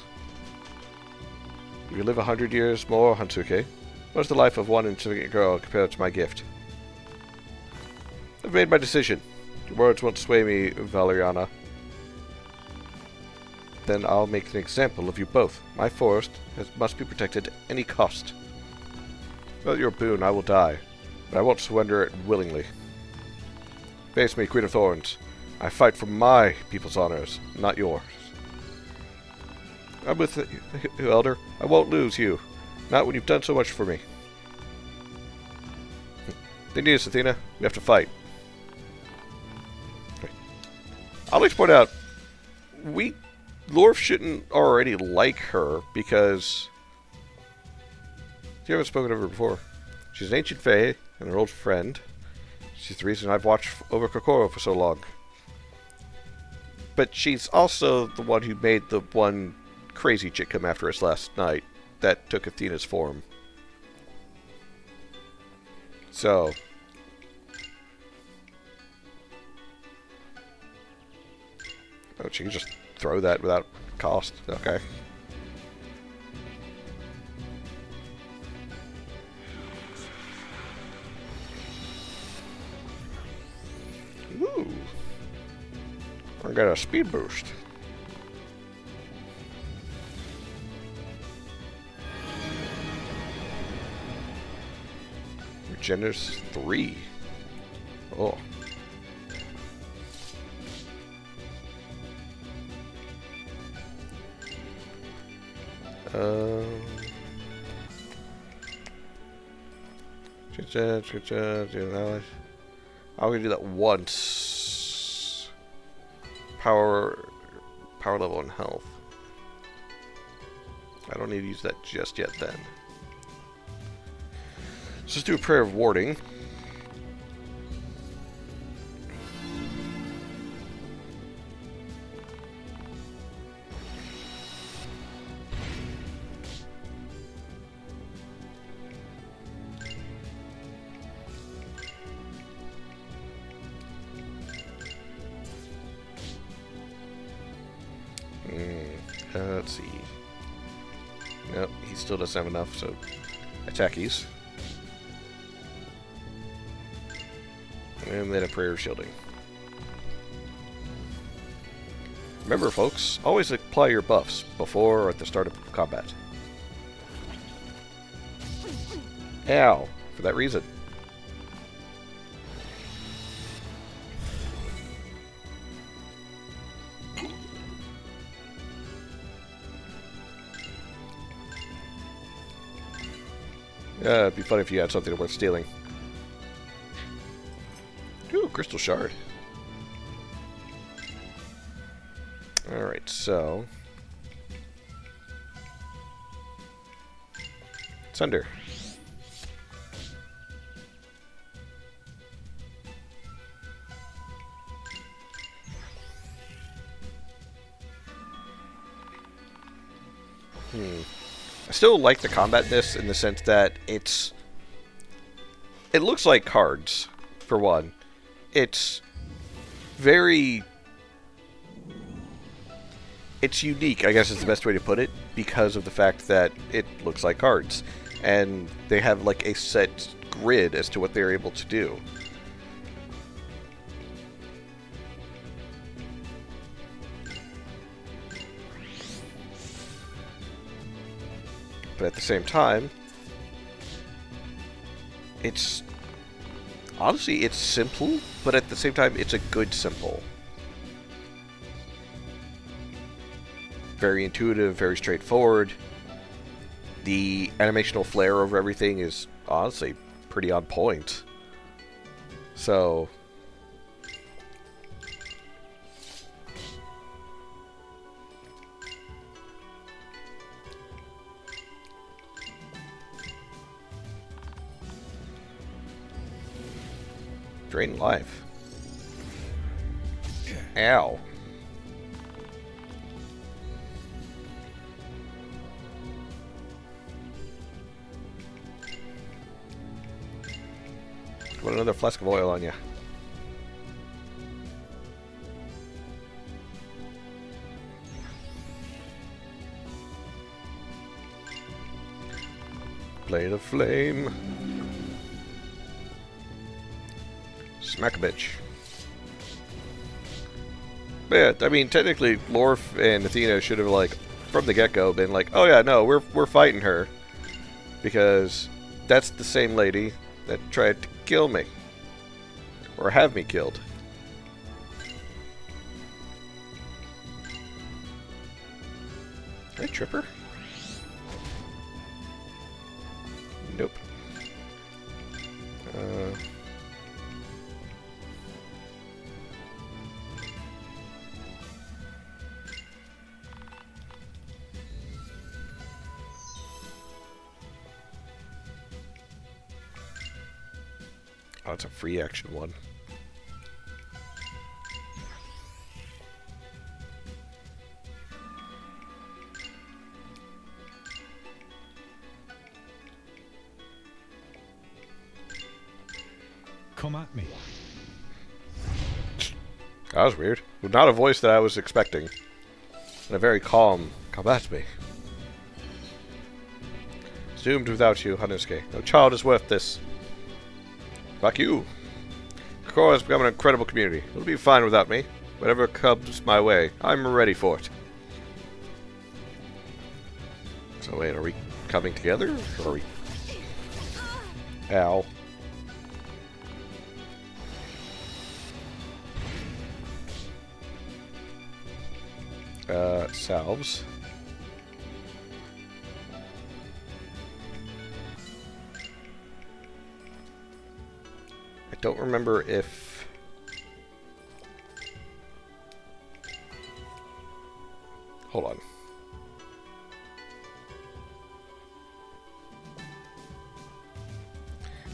If you live 100 years more, Hansuke, what is the life of one insignificant girl compared to my gift? I've made my decision. Your words won't sway me, Valeriana. Then I'll make an example of you both. My forest must be protected at any cost. Without your boon, I will die, but I won't surrender it willingly. Face me, Queen of Thorns. I fight for my people's honors, not yours. I'm with you, Elder. I won't lose you. Not when you've done so much for me. They need us, Athena. We have to fight. I'll like to point out, Lorf shouldn't already like her, because you haven't spoken of her before. She's an ancient fae and an old friend. She's the reason I've watched over Kokoro for so long. But she's also the one who made the one crazy chick come after us last night that took Athena's form. So... oh, she can just throw that without cost. Okay. Ooh. I got a speed boost. Regenerates 3. Oh. I'm gonna do that once. Power level and health. I don't need to use that just yet then. Let's just do a prayer of warding. Let's see. Nope, he still doesn't have enough, so attackies. And then a prayer of shielding. Remember, folks, always apply your buffs before or at the start of combat. Ow, for that reason. It'd be funny if you had something worth stealing. Ooh, crystal shard. Alright, so... Sunder. I still like the combat in this in the sense that it looks like cards, for one. It's very... it's unique, I guess is the best way to put it, because of the fact that it looks like cards. And they have like a set grid as to what they're able to do. But at the same time, it's... honestly, it's simple, but at the same time, it's a good simple. Very intuitive, very straightforward. The animational flair over everything is honestly pretty on point. So... drain life. Ow. Put another flask of oil on you. Blade of flame. Smack a bitch. But yeah, I mean, technically, Lorf and Athena should have, like, from the get-go, been like, "Oh yeah, no, we're fighting her," because that's the same lady that tried to kill me, or have me killed. Did I trip her? Nope. Oh, it's a free action one. Come at me. That was weird. Not a voice that I was expecting. And a very calm, come at me. Doomed without you, Hanusuke. No child is worth this. Fuck you. Kokoro has become an incredible community. It'll be fine without me. Whatever comes my way, I'm ready for it. So wait, are we coming together? Or are we... Ow. Salves. I don't remember if... Hold on.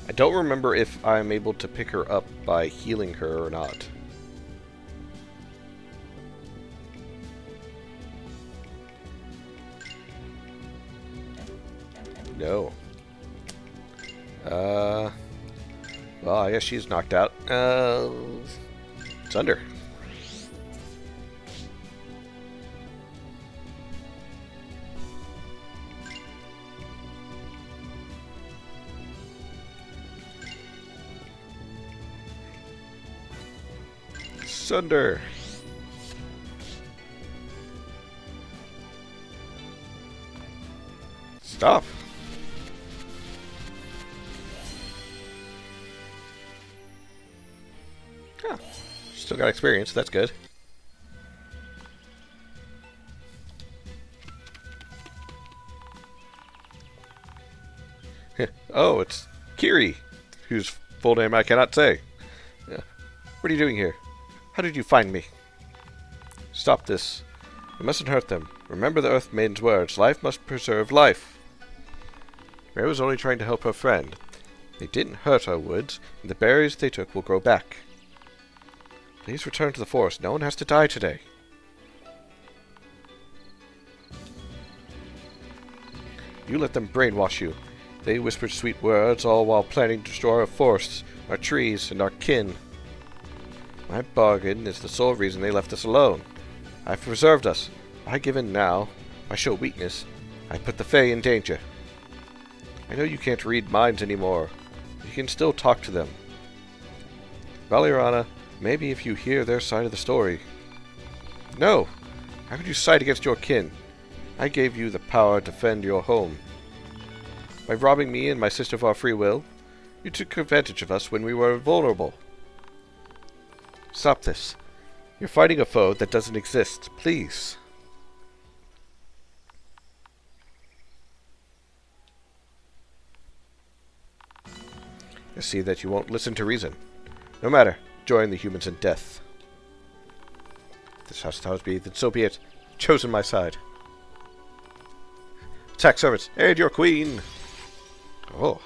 I don't remember if I'm able to pick her up by healing her or not. No. Well, I guess she's knocked out. It's under. Sunder. Stop. Oh, still got experience. That's good. Oh, it's Kiri, whose full name I cannot say. What are you doing here? How did you find me? Stop this. You mustn't hurt them. Remember the Earth Maiden's words. Life must preserve life. Mary was only trying to help her friend. They didn't hurt our woods, and the berries they took will grow back. Please return to the forest. No one has to die today. You let them brainwash you. They whispered sweet words, all while planning to destroy our forests, our trees, and our kin. My bargain is the sole reason they left us alone. I've preserved us. I give in now. I show weakness. I put the Fae in danger. I know you can't read minds anymore. You can still talk to them. Valiorana, maybe if you hear their side of the story. No! How could you side against your kin? I gave you the power to defend your home. By robbing me and my sister of our free will, you took advantage of us when we were vulnerable. Stop this. You're fighting a foe that doesn't exist. Please. I see that you won't listen to reason. No matter. Join the humans in death. If this has to be, then so be it. Chosen my side. Attack servants. Aid your queen. Oh.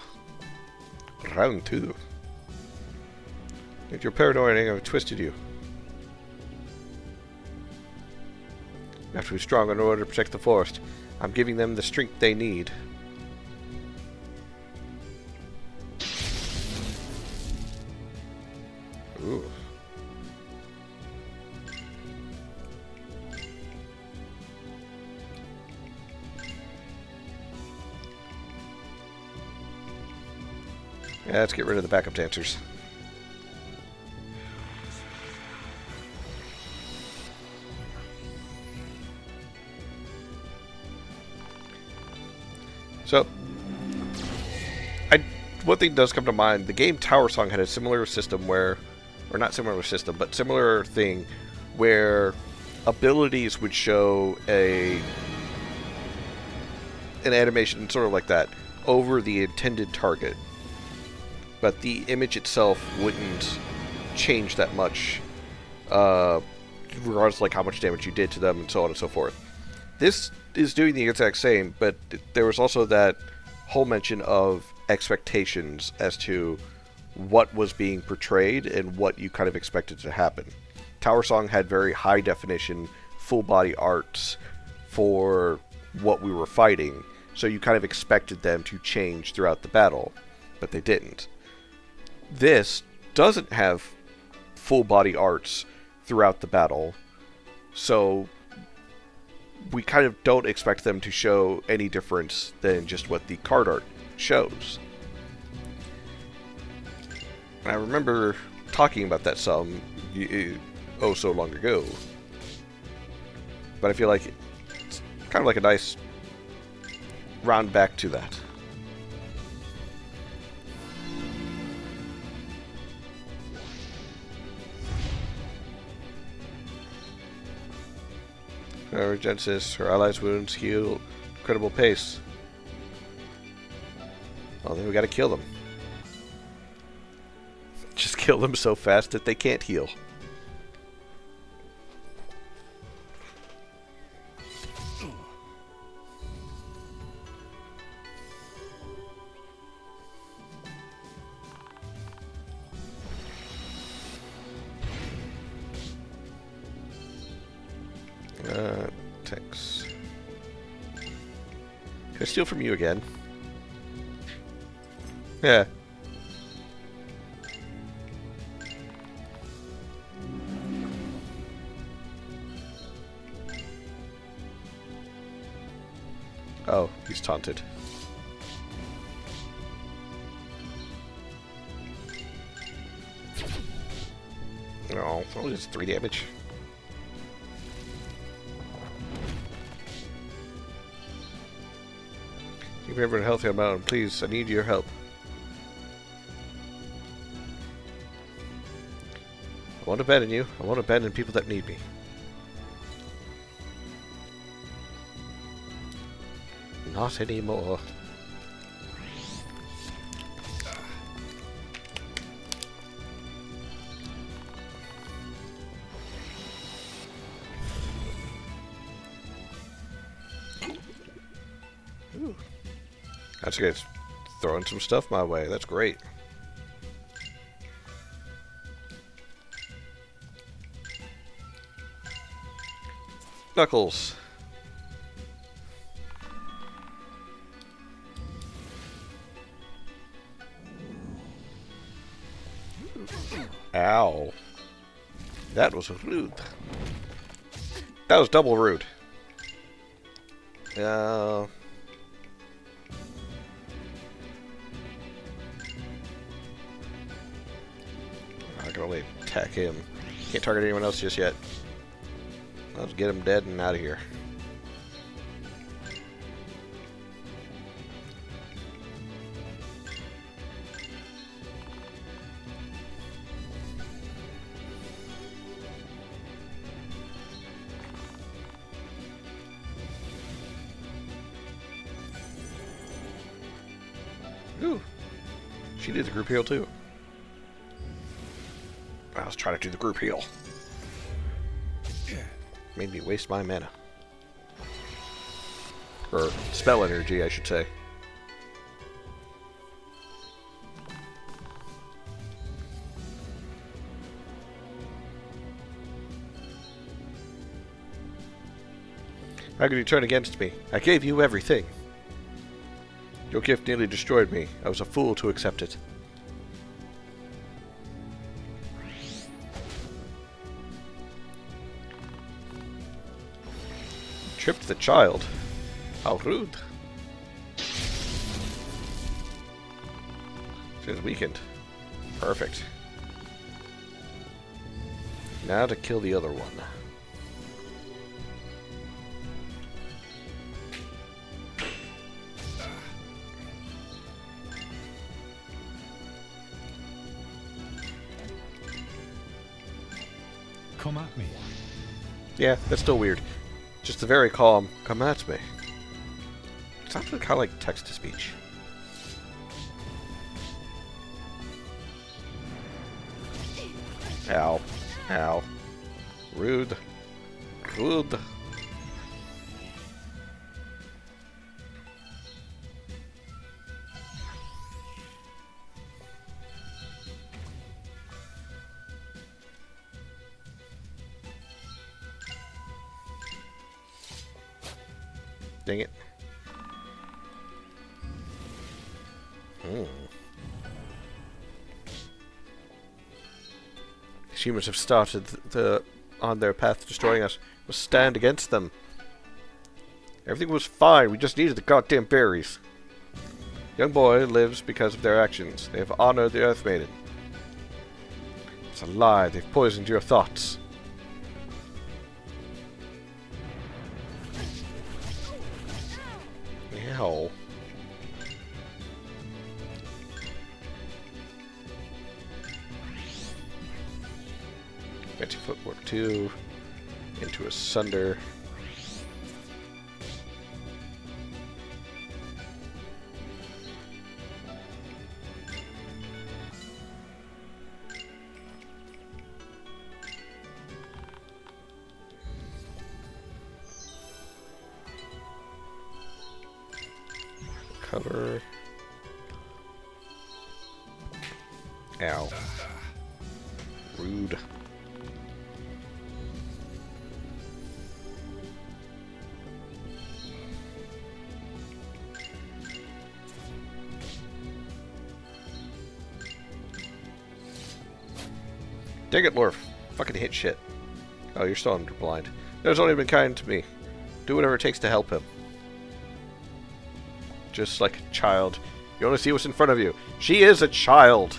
Round 2. Your paranoia have twisted you. You have to be strong in order to protect the forest. I'm giving them the strength they need. Ooh. Yeah, let's get rid of the backup dancers. So, one thing does come to mind. The game Tower Song had a similar system where, or not similar system, but similar thing where abilities would show an animation sort of like that, over the intended target, but the image itself wouldn't change that much, regardless of like how much damage you did to them and so on and so forth. This is doing the exact same, but there was also that whole mention of expectations as to what was being portrayed and what you kind of expected to happen. Tower Song had very high definition, full body arts for what we were fighting, so you kind of expected them to change throughout the battle, but they didn't. This doesn't have full body arts throughout the battle, so we kind of don't expect them to show any difference than just what the card art shows. And I remember talking about that some oh so long ago, but I feel like it's kind of like a nice round back to that. Regenesis, her allies' wounds heal incredible pace. Well, then we gotta kill them. Just kill them so fast that they can't heal. Tex. Can I steal from you again? Yeah. Oh, he's taunted. Oh, only just 3 damage. Keep everyone healthy on mountain, please. I need your help. I won't abandon you. I won't abandon people that need me. Not anymore. Ooh. That's good. Throwing some stuff my way. That's great. Knuckles. Ow. That was rude. That was double rude. I can only attack him. Can't target anyone else just yet. Let's get him dead and out of here. Ooh. She did the group heal too. I was trying to do the group heal. Made me waste my mana. Or spell energy, I should say. How could you turn against me? I gave you everything. Your gift nearly destroyed me. I was a fool to accept it. Tripped the child. How rude. She's weakened. Perfect. Now to kill the other one. Come at me. Yeah, that's still weird. Just a very calm, come at me. Sounds kind of like text-to-speech. Ow. Ow. Rude. Rude. Dang it. These humans have started on their path to destroying us. We must stand against them. Everything was fine. We just needed the goddamn berries. Young boy lives because of their actions. They have honored the Earth Maiden. It's a lie. They've poisoned your thoughts. Ow. 20 footwork 2 into asunder. Cover. Ow. Rude. Dang it, Lorf. Fucking hit shit. Oh, you're still blind. There's only been kind to me. Do whatever it takes to help him. Just like a child. You only see what's in front of you. She is a child.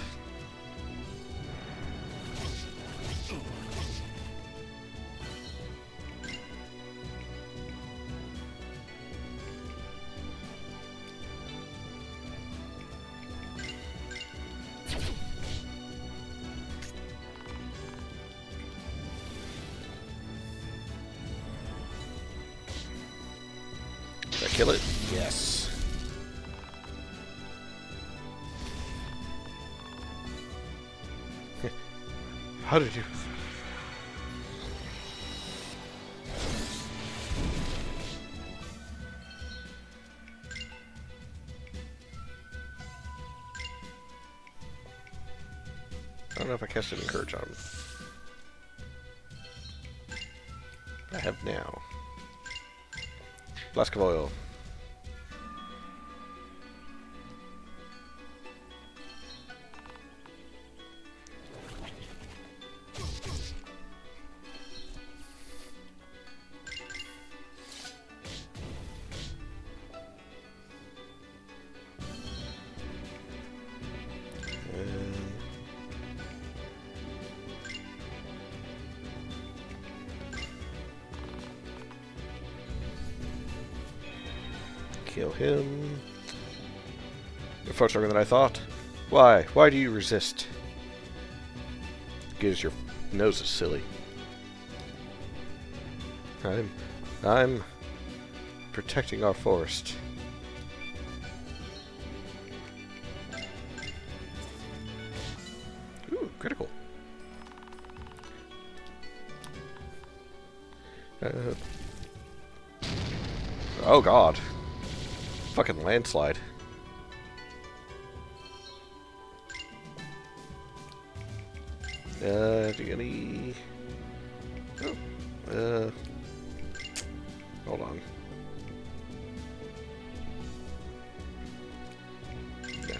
Did I kill it? Yes. How did you... I don't know if I casted Encourage on him. I have now. Flask of oil. Kill him. You're far stronger than I thought. Why? Why do you resist? Because your nose is silly. I'm protecting our forest. Ooh, critical. Oh God. Fucking landslide. Do you any... Oh. Hold on. Nah.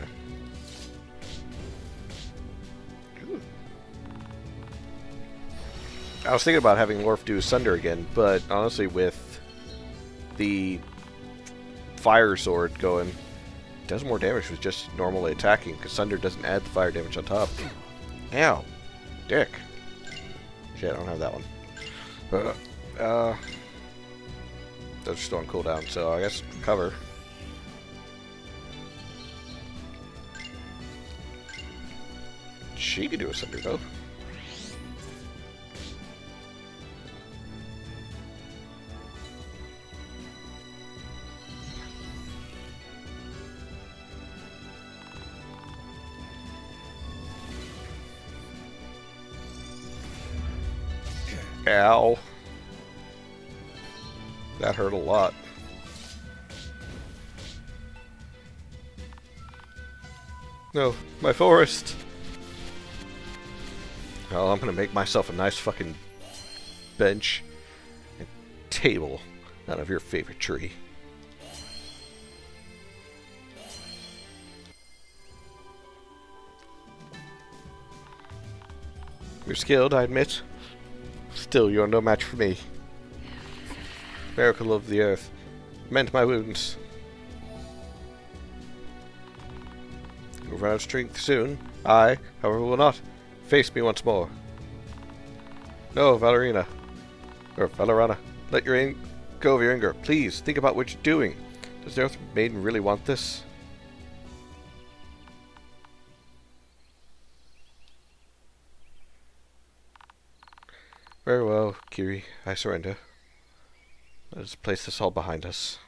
Ooh. I was thinking about having Lorf do Sunder again, but honestly with the fire sword going, it does more damage with just normally attacking, because Sunder doesn't add the fire damage on top. Ow. Dick. Shit, I don't have that one. Those are still on cooldown, so I guess cover. She could do a Sunder though. Ow. That hurt a lot. No, my forest! Well, I'm gonna make myself a nice fucking bench and table out of your favorite tree. You're skilled, I admit. Still, you're no match for me. Miracle of the earth. Mend my wounds. You'll run out of strength soon. I, however, will not. Face me once more. No, Valerina. Or Valerana. Let your go of your anger. Please, think about what you're doing. Does the Earth Maiden really want this? Very well, Kiri. I surrender. Let us place this all behind us.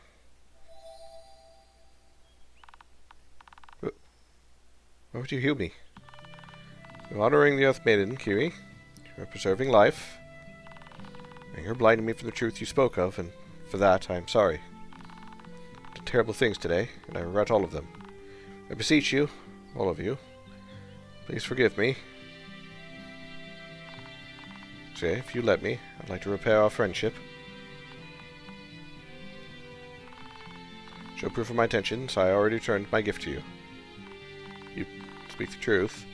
Why would you heal me? You're honoring the Earth Maiden, Kiri. You're preserving life. And you're blinding me from the truth you spoke of, and for that I am sorry. I did terrible things today, and I regret all of them. I beseech you, all of you, please forgive me. Say, if you let me, I'd like to repair our friendship. Show proof of my intentions, I already returned my gift to you. You speak the truth.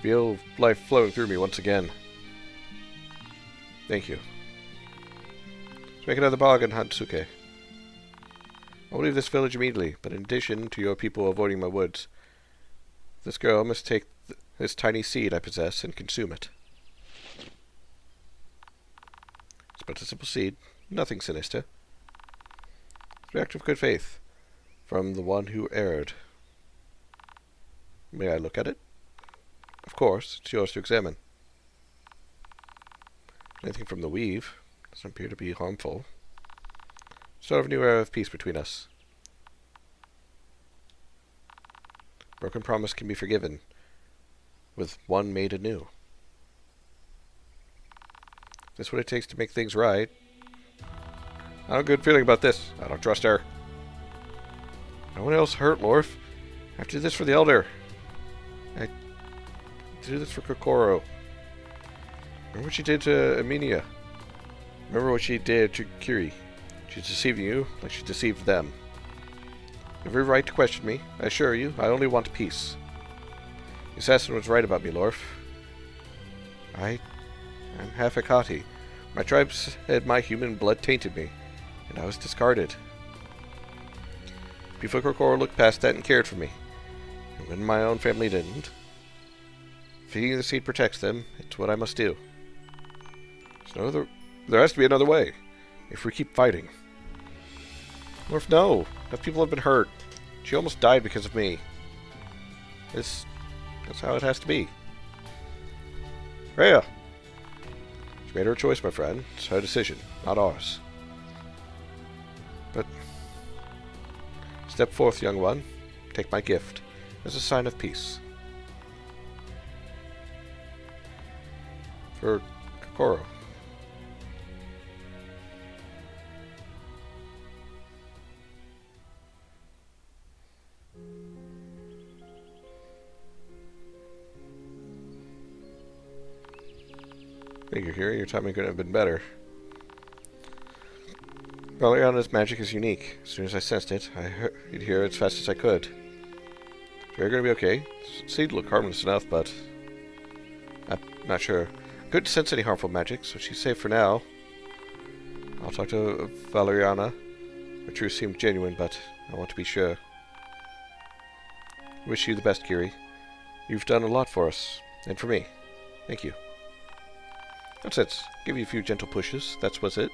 Feel life flowing through me once again. Thank you. Let's make another bargain, Hatsuke. I will leave this village immediately, but in addition to your people avoiding my woods, this girl must take this tiny seed I possess and consume it. It's but a simple seed, nothing sinister. It's an act of good faith from the one who erred. May I look at it? Of course, it's yours to examine. Anything from the weave doesn't appear to be harmful. Sort of a new era of peace between us. Broken promise can be forgiven with one made anew. Is this what it takes to make things right? I have a good feeling about this. I don't trust her. No one else hurt, Lorf. I have to do this for the Elder. I do this for Kokoro. Remember what she did to Emilia. Remember what she did to Kiri. She's deceiving you like she deceived them. You have every right to question me. I assure you, I only want peace. The assassin was right about me, Lorf. I'm half Akati. My tribe said my human blood tainted me, and I was discarded. People of Kokoro looked past that and cared for me. And when my own family didn't, feeding the seed protects them. It's what I must do. There has to be another way. If we keep fighting. Or if no. If people have been hurt. She almost died because of me. That's how it has to be. Rhea! She made her choice, my friend. It's her decision, not ours. But step forth, young one. Take my gift as a sign of peace. For Kokoro. Thank you, Kiri. Your timing couldn't have been better. Valeriana's magic is unique. As soon as I sensed it, I heard it here as fast as I could. You're gonna be okay. Seemed to look harmless enough, but I'm not sure. I couldn't sense any harmful magic, so she's safe for now. I'll talk to Valeriana. Her truth seemed genuine, but I want to be sure. I wish you the best, Kiri. You've done a lot for us, and for me. Thank you. That's it. Give you a few gentle pushes. That was it.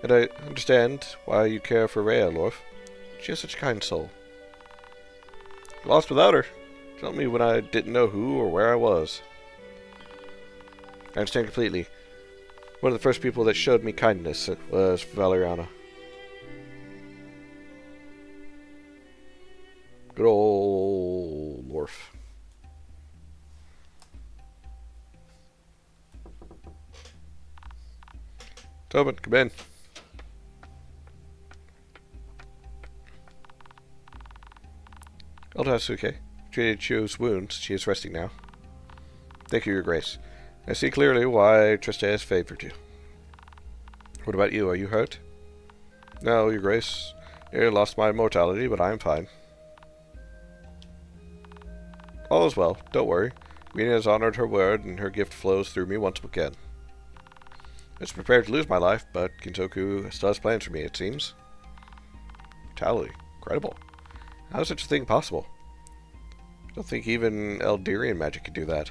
And I understand why you care for Rhea, Lorf. She has such a kind soul. Lost without her. Told me when I didn't know who or where I was. I understand completely. One of the first people that showed me kindness was Valeriana. Good old Lorf. Tobin, come in. Elder Hasuke, treated Chio's wounds. She is resting now. Thank you, Your Grace. I see clearly why Triste has favored you. What about you? Are you hurt? No, Your Grace. I lost my immortality, but I am fine. All is well. Don't worry. Mina has honored her word, and her gift flows through me once again. I was prepared to lose my life, but Kintoku still has plans for me, it seems. Brutality. Incredible. How is such a thing possible? I don't think even Eldirian magic could do that.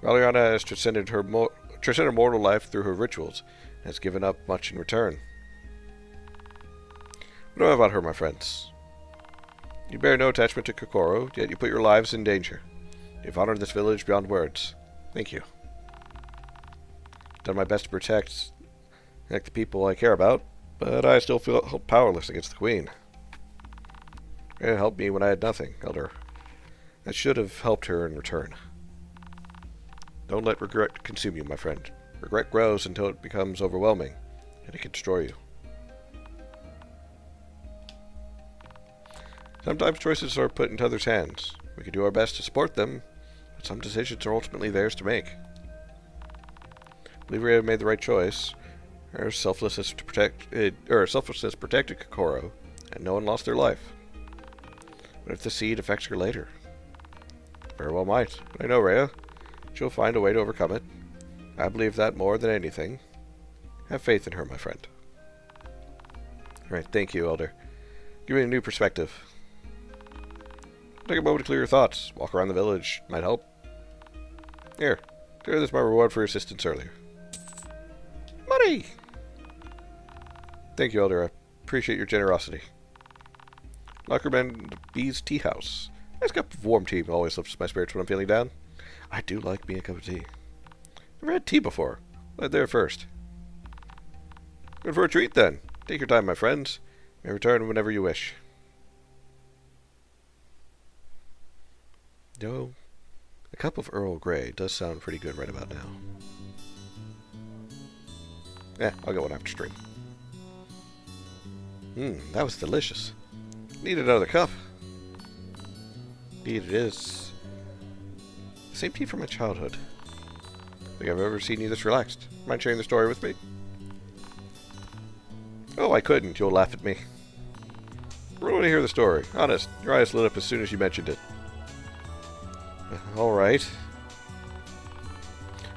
Valiana has transcended mortal life through her rituals, and has given up much in return. What do I know about her, my friends? You bear no attachment to Kokoro, yet you put your lives in danger. You've honored this village beyond words. Thank you. I've done my best to protect the people I care about, but I still feel powerless against the Queen. It helped me when I had nothing, Elder. I should have helped her in return. Don't let regret consume you, my friend. Regret grows until it becomes overwhelming, and it can destroy you. Sometimes choices are put into others' hands. We can do our best to support them, but some decisions are ultimately theirs to make. I believe we have made the right choice. Her selflessness protected Kokoro, and no one lost their life. What if the seed affects her later? Very well might, but I know Rhea. She'll find a way to overcome it. I believe that more than anything. Have faith in her, my friend. Alright, thank you, Elder. Give me a new perspective. Take a moment to clear your thoughts. Walk around the village. Might help. Here. Consider this my reward for your assistance earlier. Money! Thank you, Elder. I appreciate your generosity. Lockerman B's Tea House. Nice cup of warm tea always lifts my spirits when I'm feeling down. I do like me a cup of tea. Never had tea before. Led there first. Good for a treat, then. Take your time, my friends. You may return whenever you wish. No, a cup of Earl Grey does sound pretty good right about now. I'll get one after stream. That was delicious. Need another cup. Indeed it is. The same tea from my childhood. I think I've ever seen you this relaxed. Mind sharing the story with me? Oh, I couldn't. You'll laugh at me. I really want to hear the story. Honest, your eyes lit up as soon as you mentioned it. Alright.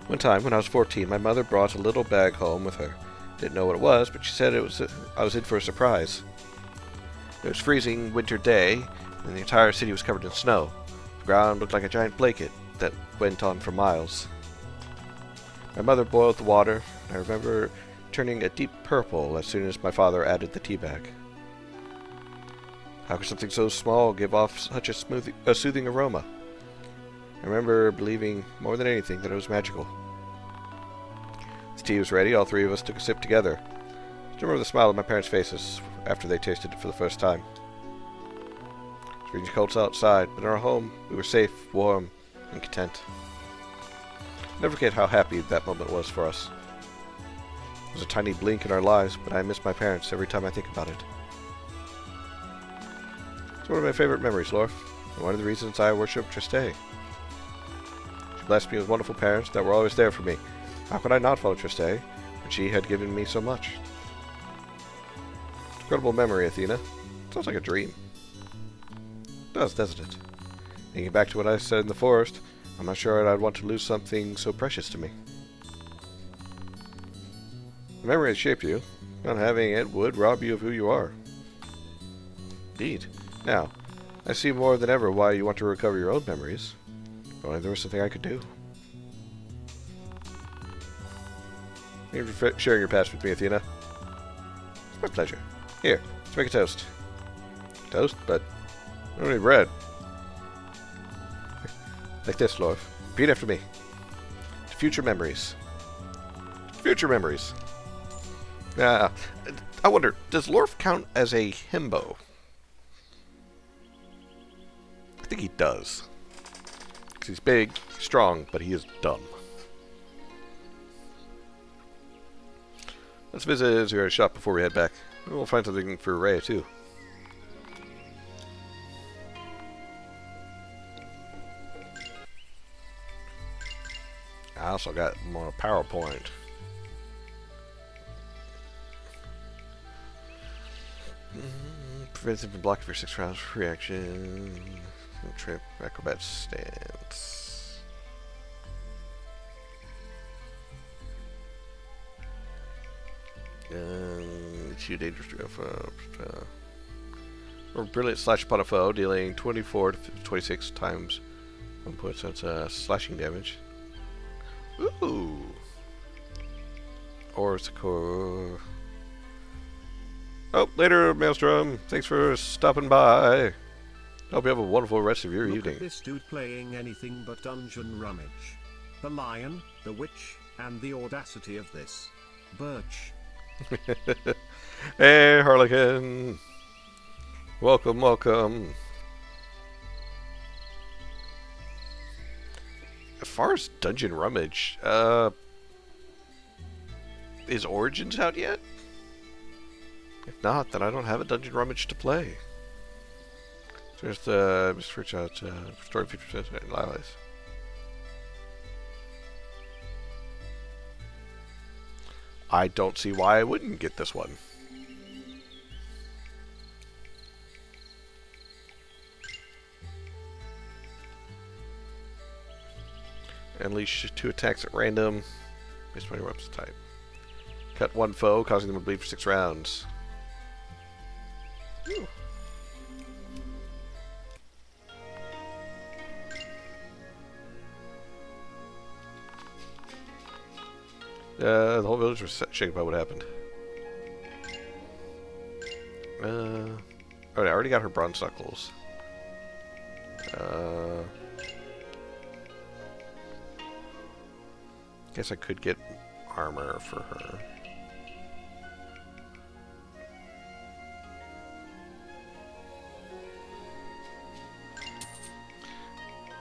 One time, when I was 14, my mother brought a little bag home with her. Didn't know what it was, but she said I was in for a surprise. It was a freezing winter day, and the entire city was covered in snow. The ground looked like a giant blanket that went on for miles. My mother boiled the water, and I remember turning a deep purple as soon as my father added the tea bag. How could something so small give off such a soothing aroma? I remember believing more than anything that it was magical. As tea was ready, all three of us took a sip together. I still remember the smile on my parents' faces after they tasted it for the first time. It was freezing cold outside, but in our home, we were safe, warm, and content. I'll never forget how happy that moment was for us. It was a tiny blink in our lives, but I miss my parents every time I think about it. It's one of my favorite memories, Lorf, and one of the reasons I worship Triste. She blessed me with wonderful parents that were always there for me. How could I not follow Triste when she had given me so much? Incredible memory, Athena. Sounds like a dream. It does, doesn't it? Thinking back to what I said in the forest, I'm not sure I'd want to lose something so precious to me. The memory has shaped you. Not having it would rob you of who you are. Indeed. Now, I see more than ever why you want to recover your own memories. If only there was something I could do. Thank you for sharing your past with me, Athena. It's my pleasure. Here, let's make a toast. Toast? But I don't need bread. Like this, Lorf. Repeat after me. To future memories. Future memories. I wonder, does Lorf count as a himbo? I think he does. Because he's big, strong, but he is dumb. Let's visit Zera's shop before we head back. We'll find something for Ray, too. I also got more PowerPoint. Prevents him from blocking for 6 rounds. Reaction. Trip. Acrobat stance. Two dangerous or brilliant slash upon a foe, dealing 24 to 26 times 1 point, so it's slashing damage. Ooh! Or it's a core. Oh, later, Maelstrom. Thanks for stopping by. Hope you have a wonderful rest of your evening. Look at this dude playing anything but Dungeon Rummage. The lion, the witch, and the audacity of this. Birch. Hey, Harlequin. Welcome, welcome. As far as Dungeon Rummage, is Origins out yet? If not, then I don't have a Dungeon Rummage to play. There's the Mr. Rich out, story features and allies. I don't see why I wouldn't get this one. Unleash 2 attacks at random. Based on your weapons type. Cut 1 foe, causing them to bleed for 6 rounds. Ooh. The whole village was shaken by what happened. Oh, I already got her bronze knuckles. Guess I could get armor for her.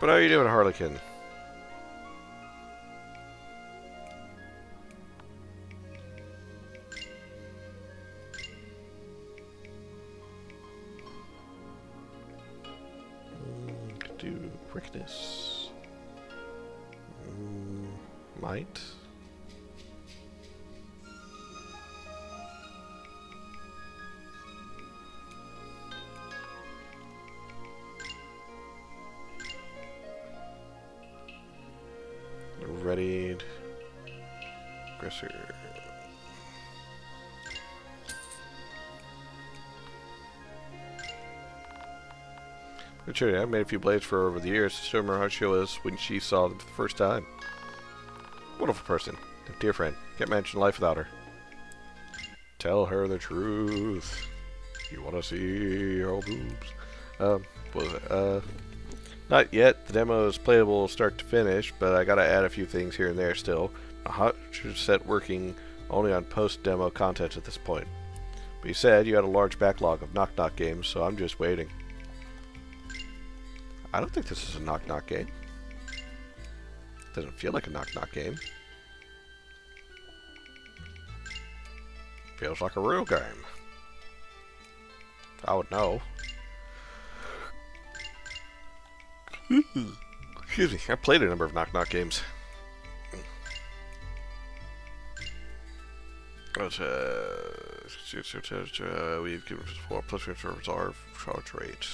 But how are you doing, Harlequin? Could do quickness. Might. Readied. Aggressor. I've made a few blades for her over the years to show her how she was when she saw them for the first time. Wonderful person. A dear friend. Can't imagine life without her. Tell her the truth. You want to see her boobs. Not yet. The demo is playable start to finish, but I gotta add a few things here and there still. I should set working only on post-demo content at this point. But you said you had a large backlog of knock-knock games, so I'm just waiting. I don't think this is a knock-knock game. Doesn't feel like a knock-knock game. Feels like a real game. I would know. Excuse me, I've played a number of knock-knock games. We've given 4 plus for reserve charge rate.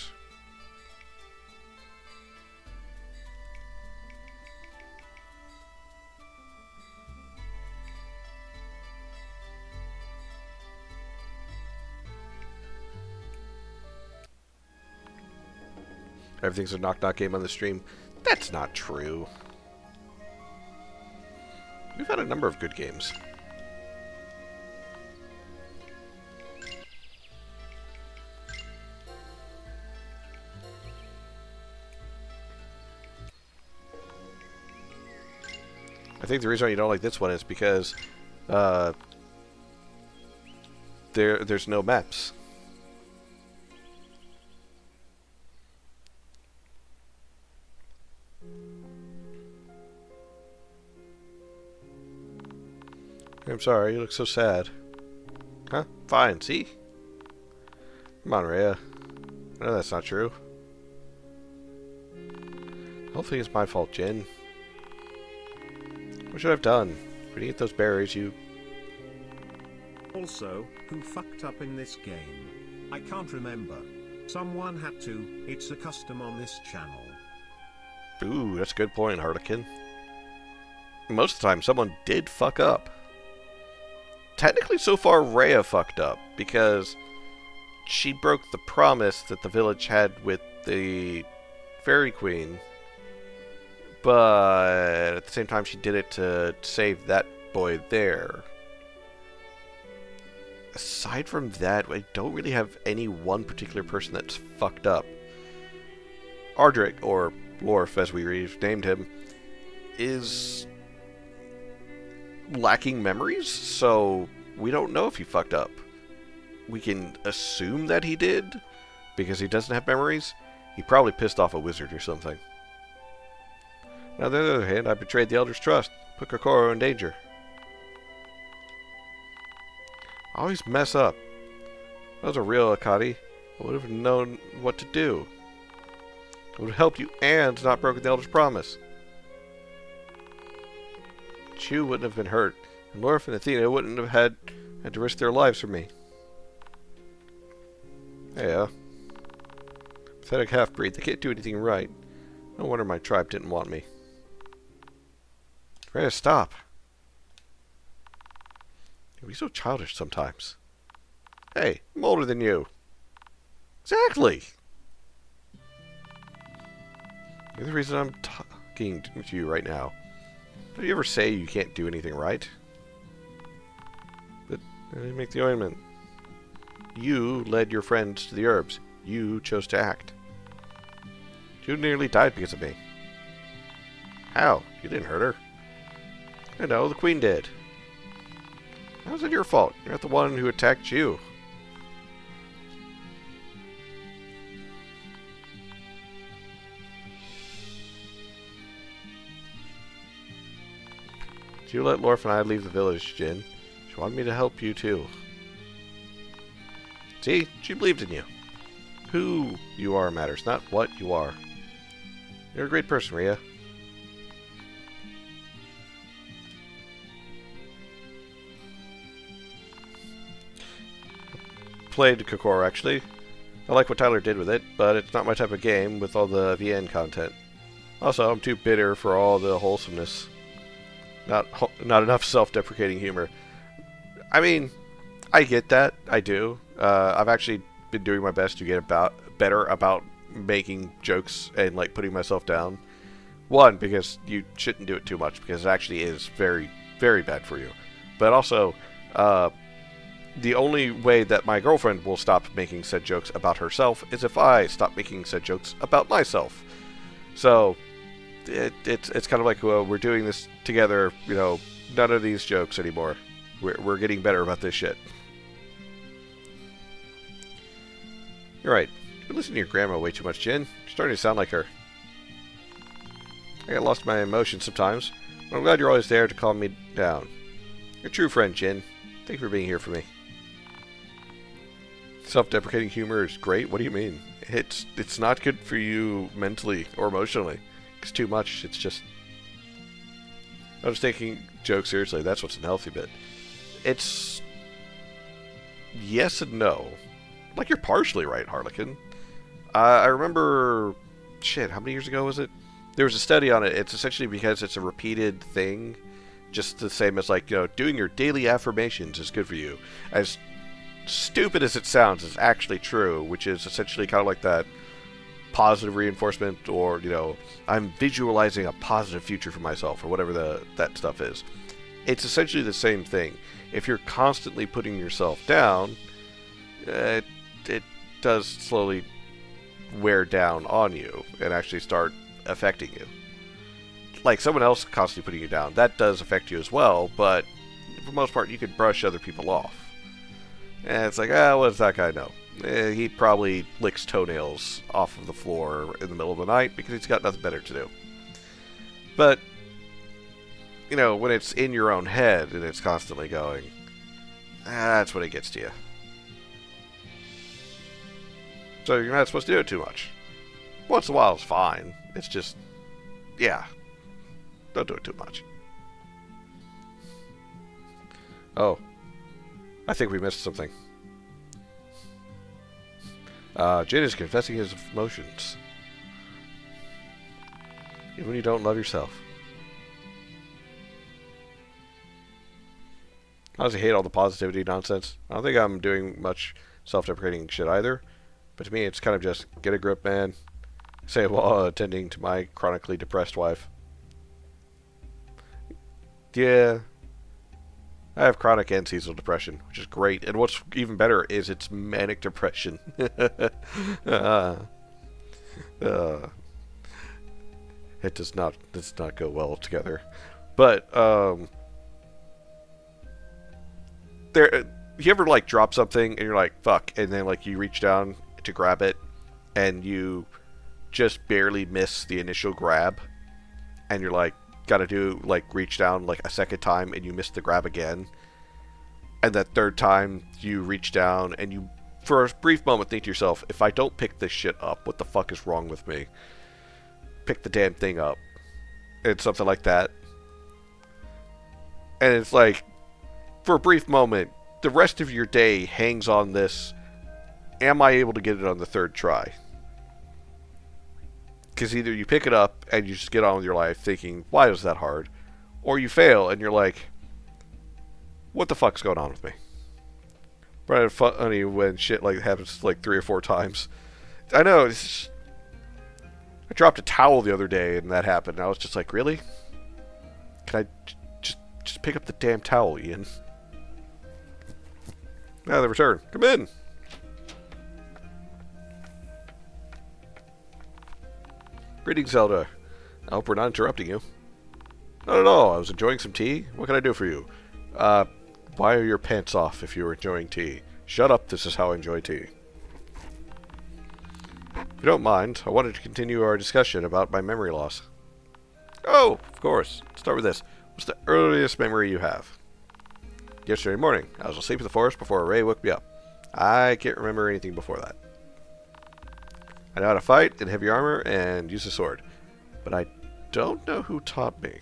Everything's a knock-knock game on the stream. That's not true. We've had a number of good games. I think the reason why you don't like this one is because there's no maps. I'm sorry, you look so sad. Huh? Fine, see? Come on, Rhea. I know that's not true. I don't think it's my fault, Jin. What should I have done? If we didn't get those berries, you... Also, who fucked up in this game? I can't remember. Someone had to. It's a custom on this channel. Ooh, that's a good point, Harlequin. Most of the time, someone did fuck up. Technically, so far, Rhea fucked up, because she broke the promise that the village had with the Fairy Queen, but at the same time, she did it to save that boy there. Aside from that, I don't really have any one particular person that's fucked up. Ardrick, or Lorf as we renamed him, is lacking memories, so we don't know if he fucked up. We can assume that he did, because he doesn't have memories. He probably pissed off a wizard or something. Now, on the other hand, I betrayed the Elder's trust, put Kokoro in danger. I always mess up. If I was a real Akati, I would have known what to do. I would have helped you and not broken the Elder's promise. Chu wouldn't have been hurt, and Lorf and Athena wouldn't have had to risk their lives for me. Yeah. Pathetic half-breed, they can't do anything right. No wonder my tribe didn't want me. Rhea, stop. You'll be so childish sometimes. Hey, I'm older than you. Exactly. You're the reason I'm talking to you right now. Don't you ever say you can't do anything right? But I didn't make the ointment. You led your friends to the herbs. You chose to act. You nearly died because of me. How? You didn't hurt her. I know, the queen did. How's it your fault? You're not the one who attacked you. You let Lorf and I leave the village, Jin. She wanted me to help you too. See? She believed in you. Who you are matters, not what you are. You're a great person, Rhea. Played Kokoro, actually. I like what Tyler did with it, but it's not my type of game with all the VN content. Also, I'm too bitter for all the wholesomeness. Not enough self-deprecating humor. I mean, I get that. I do. I've actually been doing my best to get better about making jokes and like putting myself down. One, because you shouldn't do it too much, because it actually is very, very bad for you. But also, the only way that my girlfriend will stop making said jokes about herself is if I stop making said jokes about myself. So, it's kind of like, well, we're doing this together, you know, none of these jokes anymore. We're getting better about this shit. You're right. You're listening to your grandma way too much, Jin. You're starting to sound like her. I get lost in my emotions sometimes, but I'm glad you're always there to calm me down. You're a true friend, Jin. Thank you for being here for me. Self-deprecating humor is great? What do you mean? It's not good for you mentally or emotionally. It's too much. It's just... I was taking jokes seriously. That's what's unhealthy bit. It's... yes and no. Like, you're partially right, Harlequin. I remember... shit, how many years ago was it? There was a study on it. It's essentially because it's a repeated thing. Just the same as, like, you know, doing your daily affirmations is good for you. As stupid as it sounds, it's actually true, which is essentially kind of like that positive reinforcement, or, you know, I'm visualizing a positive future for myself, or whatever that stuff is. It's essentially the same thing. If you're constantly putting yourself down, it does slowly wear down on you and actually start affecting you. Like someone else constantly putting you down, that does affect you as well, but for the most part, you could brush other people off. And it's like, what does that guy know? He probably licks toenails off of the floor in the middle of the night because he's got nothing better to do. But, you know, when it's in your own head and it's constantly going, That's when it gets to you. So you're not supposed to do it too much. Once in a while is fine. It's just, yeah, don't do it too much. Oh, I think we missed something. Jin is confessing his emotions. Even when you don't love yourself. I honestly hate all the positivity nonsense. I don't think I'm doing much self-deprecating shit either. But to me, it's kind of just, get a grip, man. Say it while attending to my chronically depressed wife. Yeah. I have chronic and seasonal depression, which is great. And what's even better is it's manic depression. It does not go well together. But there, you ever like drop something and you're like fuck, and then like you reach down to grab it and you just barely miss the initial grab, and you're like gotta do like reach down like a second time and you miss the grab again, and that third time you reach down and you for a brief moment think to yourself, if I don't pick this shit up, what the fuck is wrong with me? Pick the damn thing up. It's something like that. And it's like, for a brief moment, the rest of your day hangs on this, am I able to get it on the third try? Because either you pick it up and you just get on with your life thinking, why is that hard? Or you fail and you're like, what the fuck's going on with me? But it's funny when shit like happens like 3 or 4 times. I know, it's just, I dropped a towel the other day and that happened. And I was just like, really? Can I just pick up the damn towel, Ian? Now the return. Come in. Greetings, Zelda. I hope we're not interrupting you. Not at all. I was enjoying some tea. What can I do for you? Why are your pants off if you were enjoying tea? Shut up. This is how I enjoy tea. If you don't mind, I wanted to continue our discussion about my memory loss. Oh, of course. Let's start with this. What's the earliest memory you have? Yesterday morning. I was asleep in the forest before a ray woke me up. I can't remember anything before that. I know how to fight in heavy armor and use a sword, but I don't know who taught me.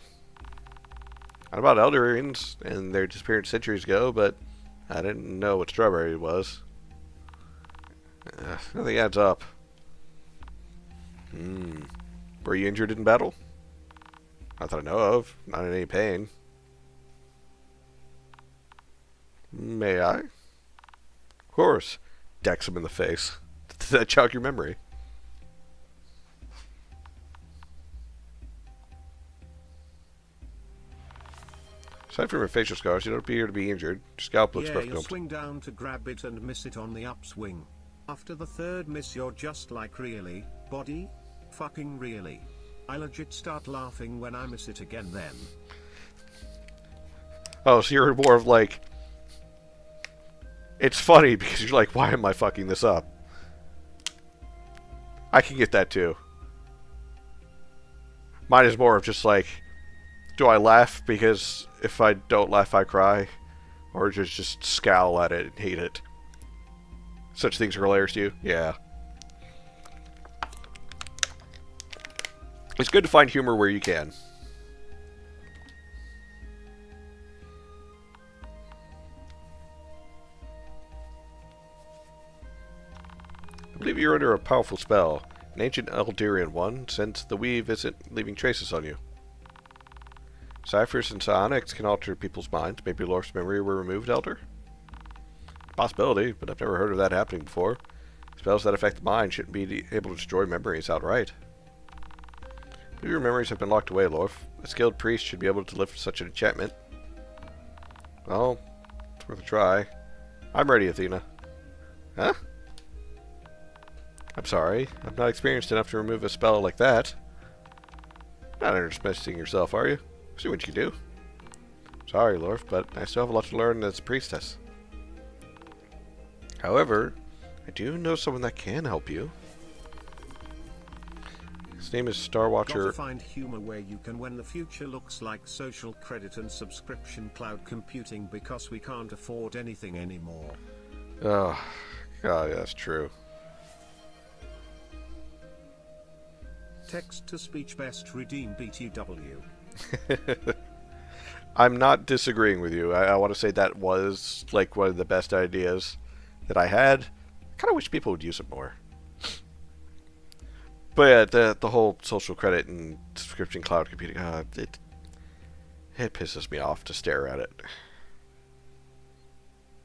I know about Eldarians, and they disappeared centuries ago, but I didn't know what strawberry was. Nothing adds up. Were you injured in battle? Not that I know of. Not in any pain. May I? Of course. Decks him in the face. Did that jog your memory? Aside from your facial scars, you don't appear to be injured. Your scalp looks perfect. You swing down to grab it and miss it on the upswing. After the third miss, you're just like, really? Body? Fucking really? I legit start laughing when I miss it again then. Oh, so you're more of like... It's funny because you're like, why am I fucking this up? I can get that too. Mine is more of just like, do I laugh because if I don't laugh I cry? Or just scowl at it and hate it? Such things are hilarious to you? Yeah. It's good to find humor where you can. I believe you're under a powerful spell. An ancient Eldarian one, since the weave isn't leaving traces on you. Ciphers and psionics can alter people's minds. Maybe Lorf's memory were removed, Elder? Possibility, but I've never heard of that happening before. Spells that affect the mind shouldn't be able to destroy memories outright. Maybe your memories have been locked away, Lorf. A skilled priest should be able to lift such an enchantment. Well, it's worth a try. I'm ready, Athena. Huh? I'm sorry. I'm not experienced enough to remove a spell like that. Not underestimating yourself, are you? See what you can do. Sorry, Lorf, but I still have a lot to learn as a priestess. However, I do know someone that can help you. His name is Star Watcher. Gotta find humor where you can when the future looks like social credit and subscription cloud computing because we can't afford anything anymore. Oh, God, that's true. Text to speech best redeem BTW. I'm not disagreeing with you. I want to say that was like one of the best ideas that I had. I kind of wish people would use it more. But yeah, the whole social credit and subscription cloud computing, it pisses me off to stare at it.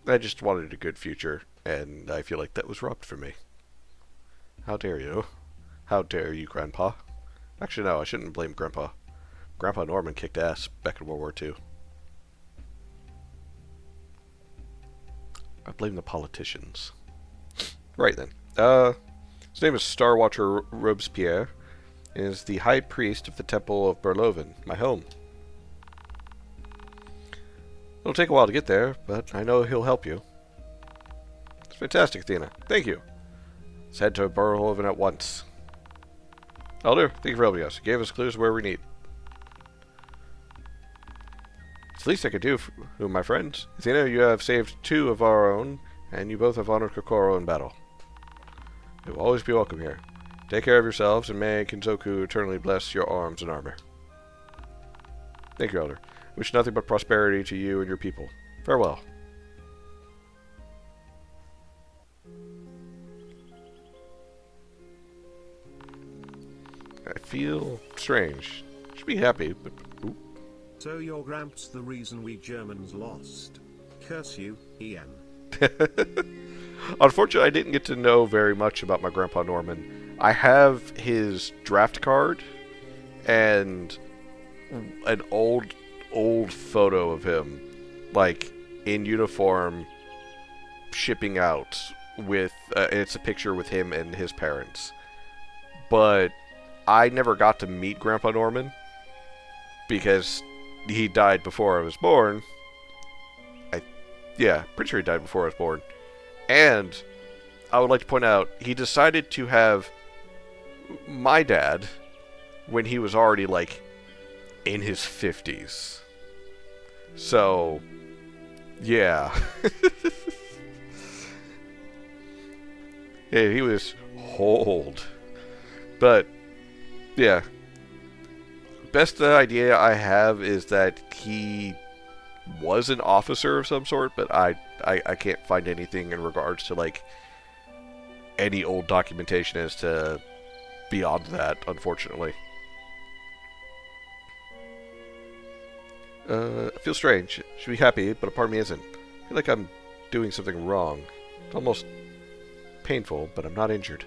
I just wanted a good future, and I feel like that was robbed from me. How dare you? How dare you, Grandpa? Actually, no, I shouldn't blame Grandpa. Grandpa Norman kicked ass back in World War II. I blame the politicians. Right then. His name is Star Watcher Robespierre, and is the High Priest of the Temple of Berloven, my home. It'll take a while to get there, but I know he'll help you. It's fantastic, Athena. Thank you. Let's head to Berloven at once. Elder, thank you for helping us. You gave us clues where we need. It's the least I could do, my friends. Athena, you have saved 2 of our own, and you both have honored Kokoro in battle. You will always be welcome here. Take care of yourselves, and may Kinzoku eternally bless your arms and armor. Thank you, Elder. Wish nothing but prosperity to you and your people. Farewell. I feel strange. Should be happy, but... Ooh. So your Gramps the reason we Germans lost. Curse you, Ian. Unfortunately, I didn't get to know very much about my Grandpa Norman. I have his draft card and an old photo of him, like, in uniform, shipping out with, it's a picture with him and his parents. But I never got to meet Grandpa Norman because he died before I was born. Pretty sure he died before I was born. And I would like to point out, he decided to have my dad when he was already, like, in his 50s. So, yeah. Yeah, he was old. But, yeah. Best idea I have is that he was an officer of some sort, but I can't find anything in regards to, like, any old documentation as to beyond that, unfortunately. I feel strange. Should be happy, but a part of me isn't. I feel like I'm doing something wrong. It's almost painful, but I'm not injured.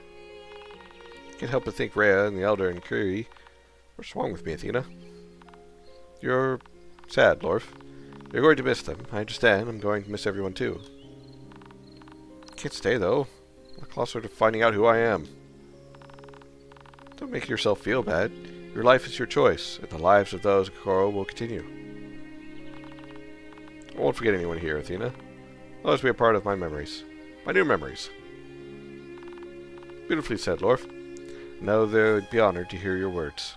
Can't help but think Rhea and the Elder and Kiri. What's wrong with me, Athena? You're sad, Lorf. You're going to miss them. I understand. I'm going to miss everyone too. Can't stay, though. I'm closer to finding out who I am. Don't make yourself feel bad. Your life is your choice, and the lives of those in Kokoro will continue. I won't forget anyone here, Athena. They'll always be a part of my memories. My new memories. Beautifully said, Lorf. Know they would be honored to hear your words.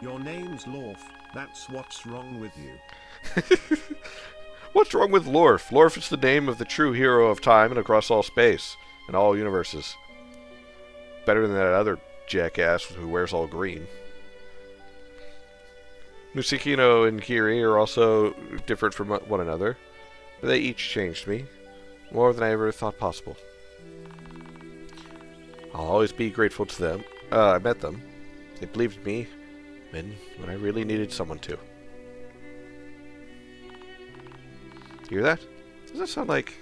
Your name's Lorf. That's what's wrong with you. What's wrong with Lorf? Lorf is the name of the true hero of time and across all space and all universes. Better than that other jackass who wears all green. Musukino and Kiri are also different from one another, but they each changed me, more than I ever thought possible. I'll always be grateful to them. I met them. They believed in me when I really needed someone to. Hear that? Does that sound like...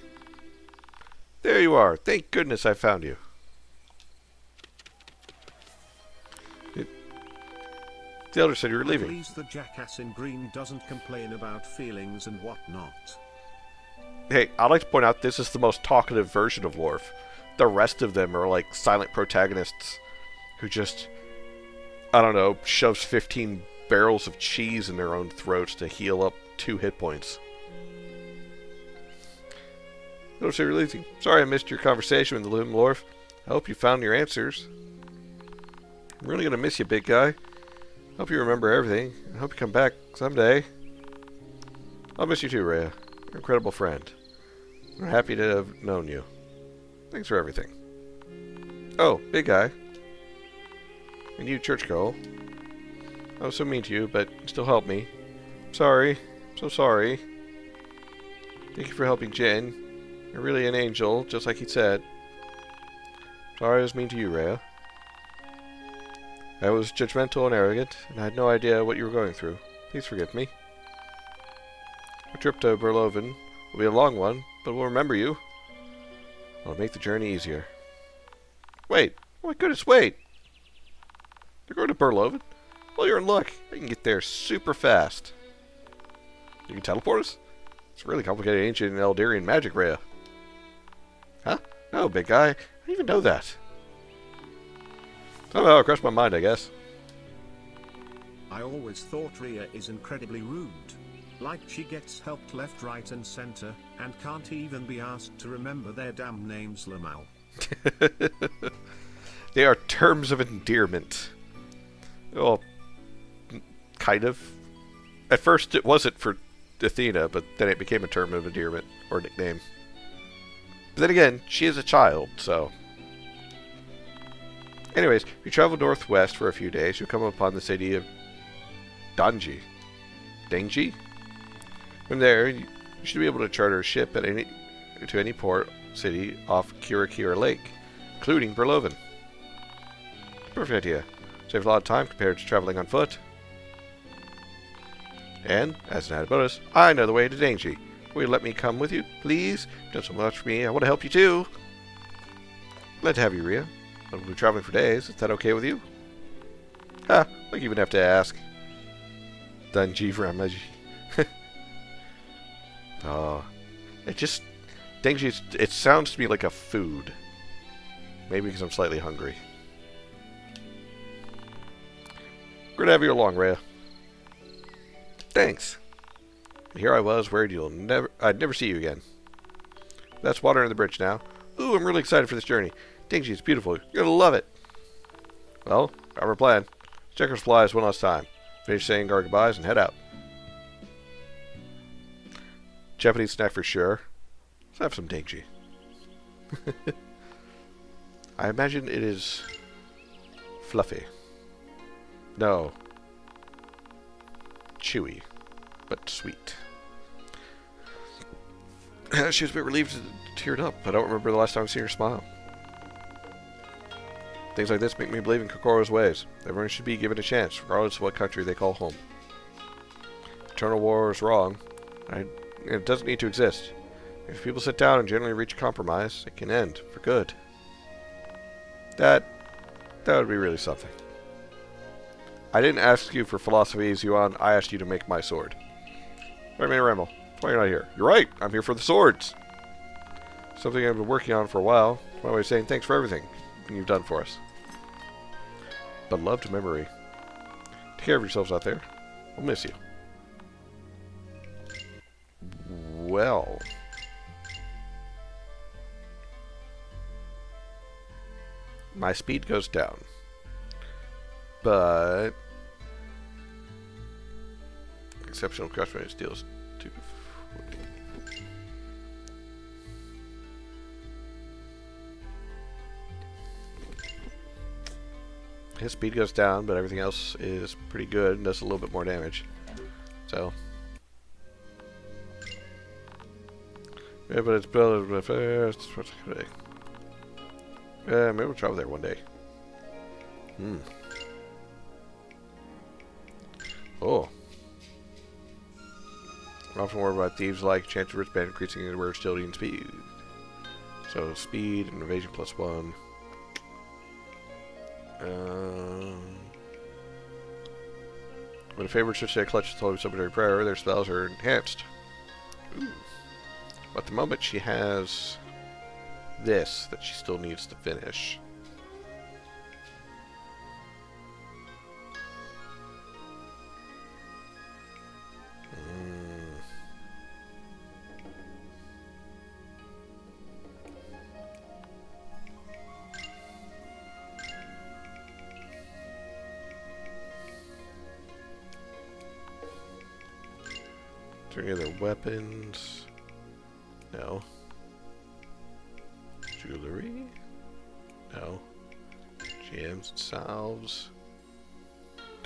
There you are. Thank goodness I found you. The Elder said you were leaving. Please, the jackass in green doesn't complain about feelings and whatnot. Hey, I'd like to point out this is the most talkative version of Lorf. The rest of them are like silent protagonists who just, I don't know, shoves 15 barrels of cheese in their own throats to heal up 2 hit points. Elder said you're leaving. Sorry I missed your conversation with the Loom Lorf. I hope you found your answers. I'm really gonna miss you, big guy. Hope you remember everything. I hope you come back someday. I'll miss you too, Rhea. You're an incredible friend. I'm happy to have known you. Thanks for everything. Oh, big guy. And you, church girl. I was so mean to you, but you still helped me. Sorry. I'm so sorry. Thank you for helping Jin. You're really an angel, just like he said. Sorry I was mean to you, Rhea. I was judgmental and arrogant, and I had no idea what you were going through. Please forgive me. Our trip to Berloven will be a long one, but we'll remember you. It'll make the journey easier. Wait! Oh my goodness, wait! You're going to Berloven? Well, you're in luck. I can get there super fast. You can teleport us? It's really complicated ancient and Eldarian magic, Rhea. Huh? No, big guy. I didn't even know that. Somehow it crossed my mind, I guess. I always thought Rhea is incredibly rude. Like she gets helped left, right and center, and can't even be asked to remember their damn names, Lamau. They are terms of endearment. Well, kind of. At first it wasn't for Athena, but then it became a term of endearment, or nickname. But then again, she is a child, so... Anyways, if you travel northwest for a few days, you'll come upon the city of Danji. Danji? From there, you should be able to charter a ship at to any port city off Kira Lake, including Berloven. Perfect idea. Saves a lot of time compared to traveling on foot. And, as an added bonus, I know the way to Danji. Will you let me come with you, please? You've done so much for me. I want to help you too. Glad to have you, Rhea. We'll be traveling for days. Is that okay with you? Ha! Like you even have to ask. Danji Ramaji. Oh. Danji, it sounds to me like a food. Maybe because I'm slightly hungry. Great to have you along, Rhea. Thanks. Here I was, worried I'd never see you again. That's water in the bridge now. Ooh, I'm really excited for this journey. Danji, it's beautiful. You're gonna love it. Well, our plan. Check our supplies one last time. Finish saying our goodbyes and head out. Japanese snack for sure. Let's have some Danji. I imagine it is fluffy. No. Chewy, but sweet. She was a bit relieved and teared up. I don't remember the last time I've seen her smile. Things like this make me believe in Kokoro's ways. Everyone should be given a chance, regardless of what country they call home. Eternal war is wrong. It doesn't need to exist. If people sit down and generally reach a compromise, it can end for good. That would be really something. I didn't ask you for philosophies, Yuan. I asked you to make my sword. Wait a minute, Ramble. That's why you're not here. You're right. I'm here for the swords. Something I've been working on for a while. That's my way of saying thanks for everything you've done for us. Beloved memory. Take care of yourselves out there. We'll miss you. Well. My speed goes down. But exceptional crush rate deals 2. His speed goes down, but everything else is pretty good and does a little bit more damage. So yeah, but it's built first. Yeah, maybe we'll travel there one day. Oh. I'm often worried about thieves like chance of wristband increasing the rare agility and speed. So speed and evasion +1. When a favorite switch to a clutch told supplementary prayer, their spells are enhanced. Ooh. But at the moment she has this that she still needs to finish. there any other weapons? No. Jewelry? No. Gems and salves?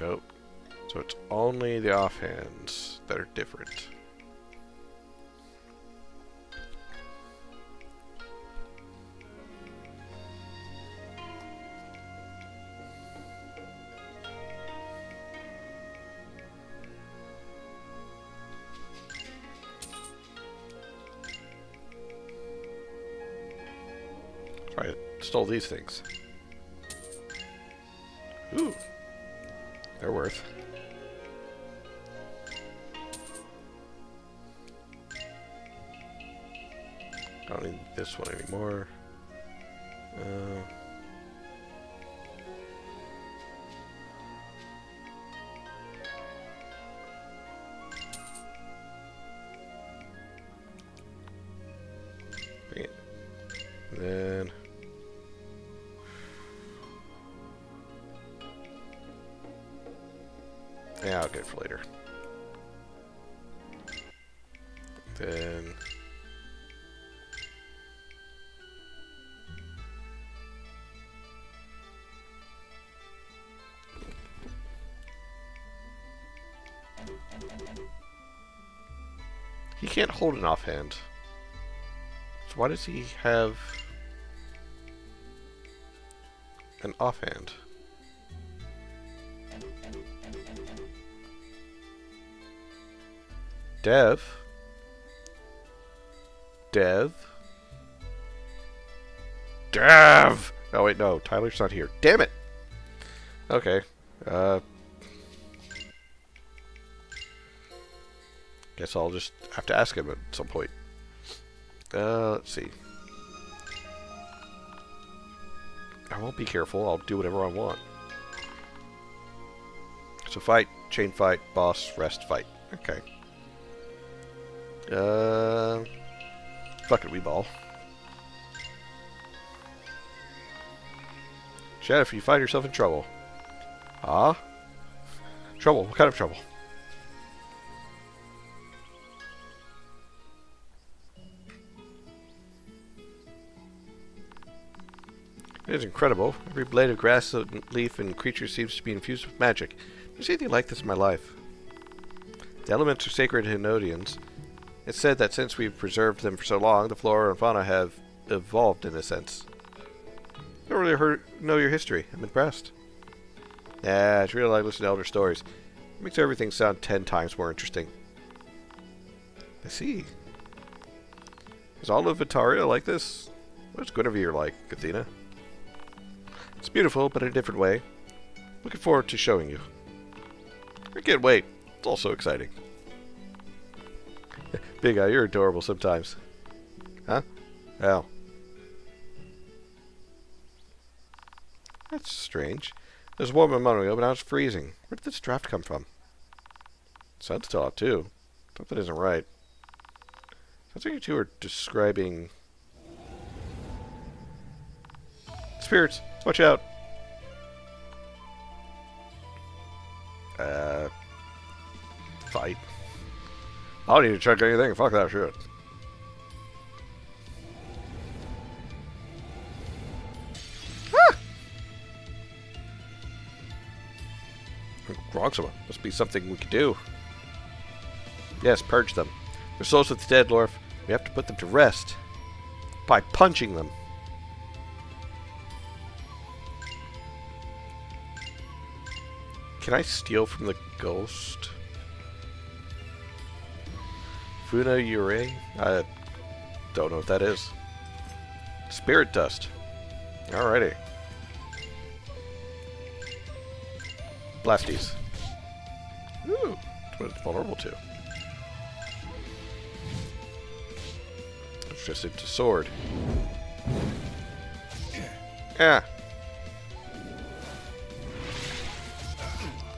Nope. So it's only the offhands that are different. Right, stole these things. Ooh. They're worth. I don't need this one anymore. Bring it. And then yeah, I'll get it for later. Then he can't hold an offhand. So why does he have an offhand? Dev? Dev? Dev! Oh wait, no, Tyler's not here. Damn it! Okay. Guess I'll just have to ask him at some point. Let's see. I won't be careful. I'll do whatever I want. So fight, chain fight, boss, rest, fight. Okay. Fuck it, we ball. Chad, if you find yourself in trouble. Ah? Trouble? What kind of trouble? It is incredible. Every blade of grass, leaf, and creature seems to be infused with magic. There's anything like this in my life. The elements are sacred to Hinodians. It's said that since we've preserved them for so long, the flora and fauna have evolved in a sense. I don't really know your history. I'm impressed. Yeah, it's really like listening to elder stories. It makes everything sound 10 times more interesting. I see. Is all of Vitaria like this? What's Guinevere like, Athena? It's beautiful, but in a different way. Looking forward to showing you. I can't wait. It's all so exciting. Big Eye, you're adorable sometimes. Huh? Oh. That's strange. It was warm a moment ago, but now it's freezing. Where did this draft come from? Sun's still out, too. Something isn't right. Sounds like you two are describing... Spirits! Watch out! Fight. I don't need to check anything. Fuck that shit. Ah! Grogsoma. Must be something we could do. Yes, purge them. Their souls with the dead, Lorf. We have to put them to rest. By punching them. Can I steal from the ghost? Funa Yurei? I don't know what that is. Spirit dust. Alrighty. Blasties. Ooh, that's what it's vulnerable to. It's just into sword. Yeah.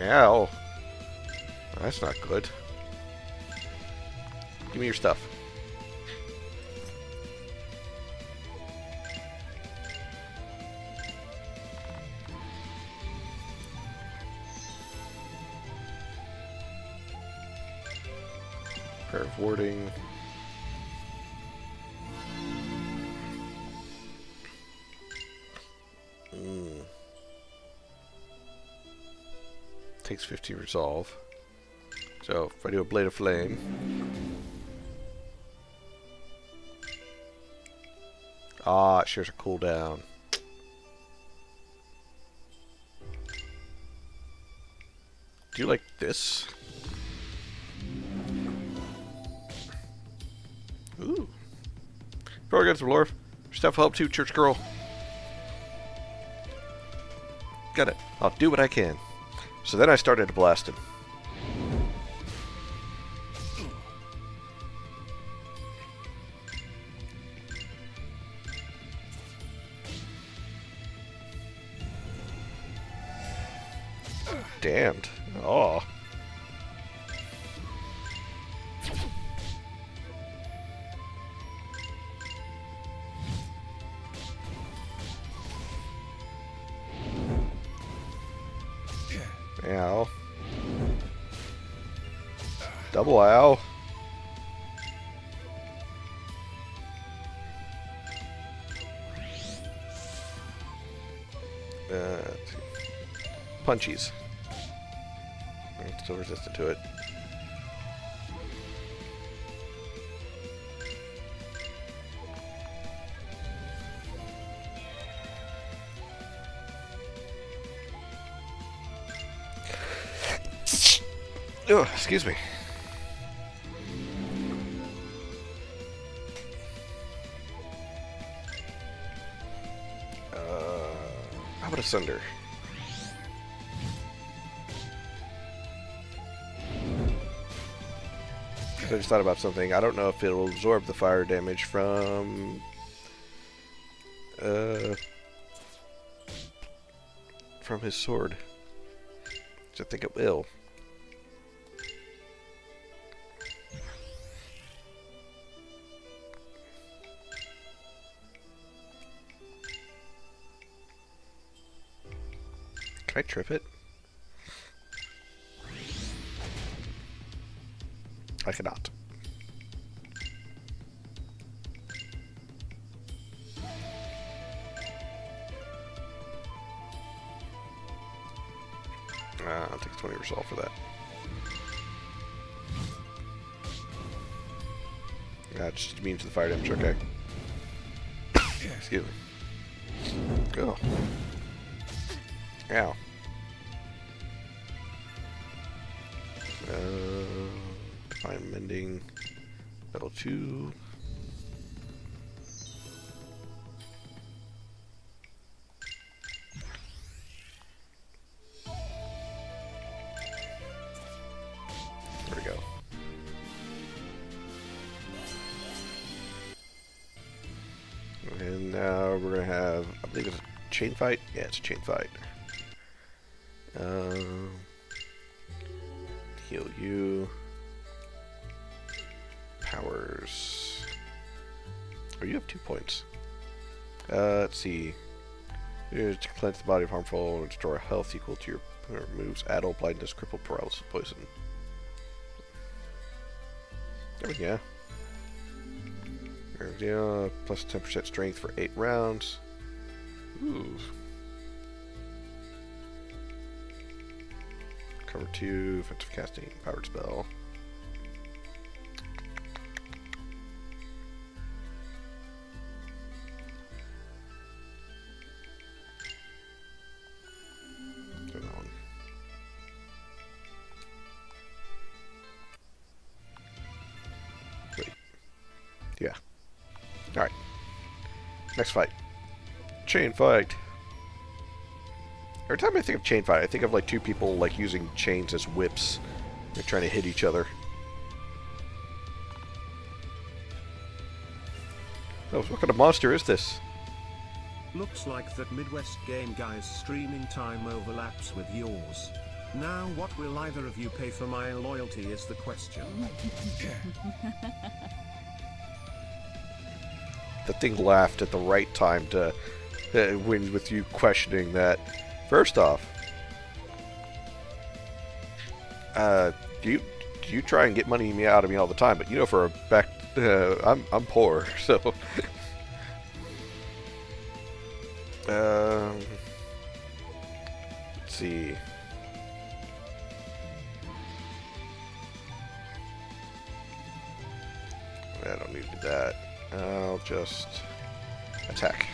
Ow. That's not good. Give me your stuff. Prayer of warding. Takes 50 resolve. So if I do a blade of flame. Ah, it shares a cooldown. Do you like this? Ooh. Probably got some lore. Stuff help too, church girl. Got it. I'll do what I can. So then I started blasting. Damned. Oh. Ow. Double ow. Punchies. I'm still resistant to it. Oh, excuse me. How about Asunder? I just thought about something. I don't know if it'll absorb the fire damage from his sword. So I think it will. Can I trip it? I cannot. I'll take 20 resolve for that. It's just immune to the fire damage, okay. Excuse me. Oh. Ow. Divine Mending. Level 2. There we go. And now we're gonna have, I believe it's a chain fight? Yeah, it's a chain fight. Heal you. Powers. Oh, you have 2 points. Let's see. To cleanse the body of harmful or destroy health equal to your moves. Addle, blindness, cripple, paralysis, poison. Oh, yeah. Yeah, plus 10% strength for 8 rounds. Ooh. Cover 2, offensive casting, powered spell. Do that one. Wait. Yeah. Alright. Next fight. Chain fight. Every time I think of chain fight, I think of like 2 people like using chains as whips. They're trying to hit each other. Oh, what kind of monster is this? Looks like that Midwest Game Guy's streaming time overlaps with yours. Now what will either of you pay for my loyalty is the question. The thing laughed at the right time to win with you questioning that. First off, do you try and get money out of me all the time, but you know for a fact I'm poor, so. Let's see. I don't need to do that. I'll just attack.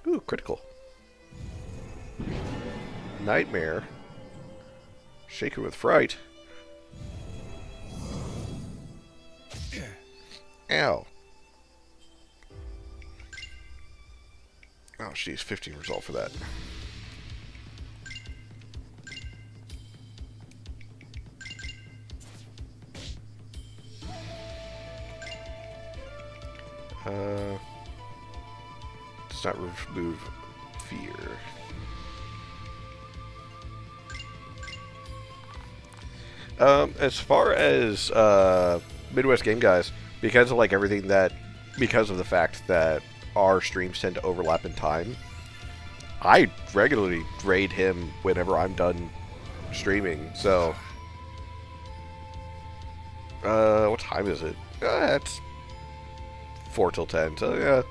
Ooh, critical. Nightmare. Shaken with fright. Ow. Oh, jeez, 15 result for that. Does not remove fear. As far as Midwest Game Guys, because of like everything that, because of the fact that our streams tend to overlap in time, I regularly raid him whenever I'm done streaming. So, what time is it? It's 4 till 10. So yeah,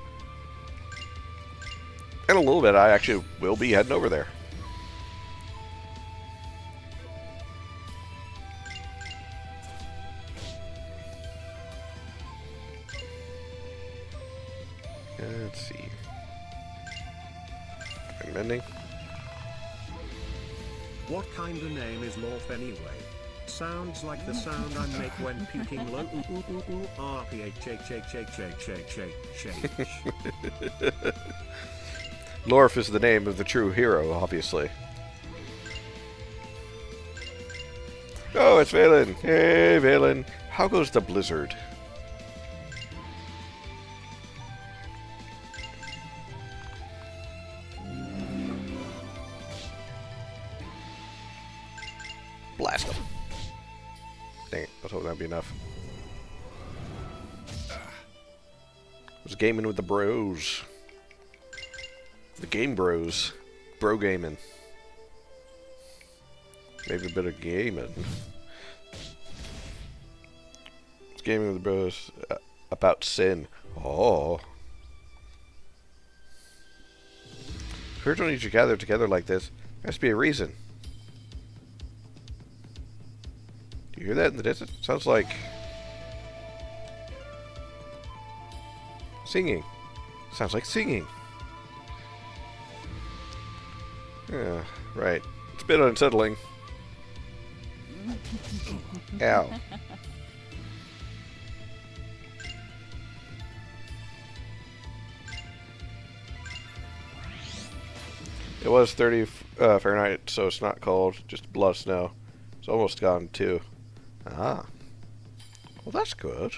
in a little bit, I actually will be heading over there. Let's see. I'm mending. What kind of name is Morph anyway? Sounds like the sound I make when puking low. Lorf is the name of the true hero, obviously. Oh, it's Valen. Hey, Valen. How goes the blizzard? Blast him. Dang it, I was hoping that'd be enough. I was gaming with the bros. The game bros. Bro gaming. Maybe a bit of gaming. I was gaming with the bros about sin. Oh. Spiritual needs to gather together like this. There has to be a reason. Do you hear that in the distance? Sounds like singing. Sounds like singing. Yeah, right. It's a bit unsettling. Ow. It was 30 Fahrenheit, so it's not cold. Just a lot of snow. It's almost gone, too. Ah. Well, that's good.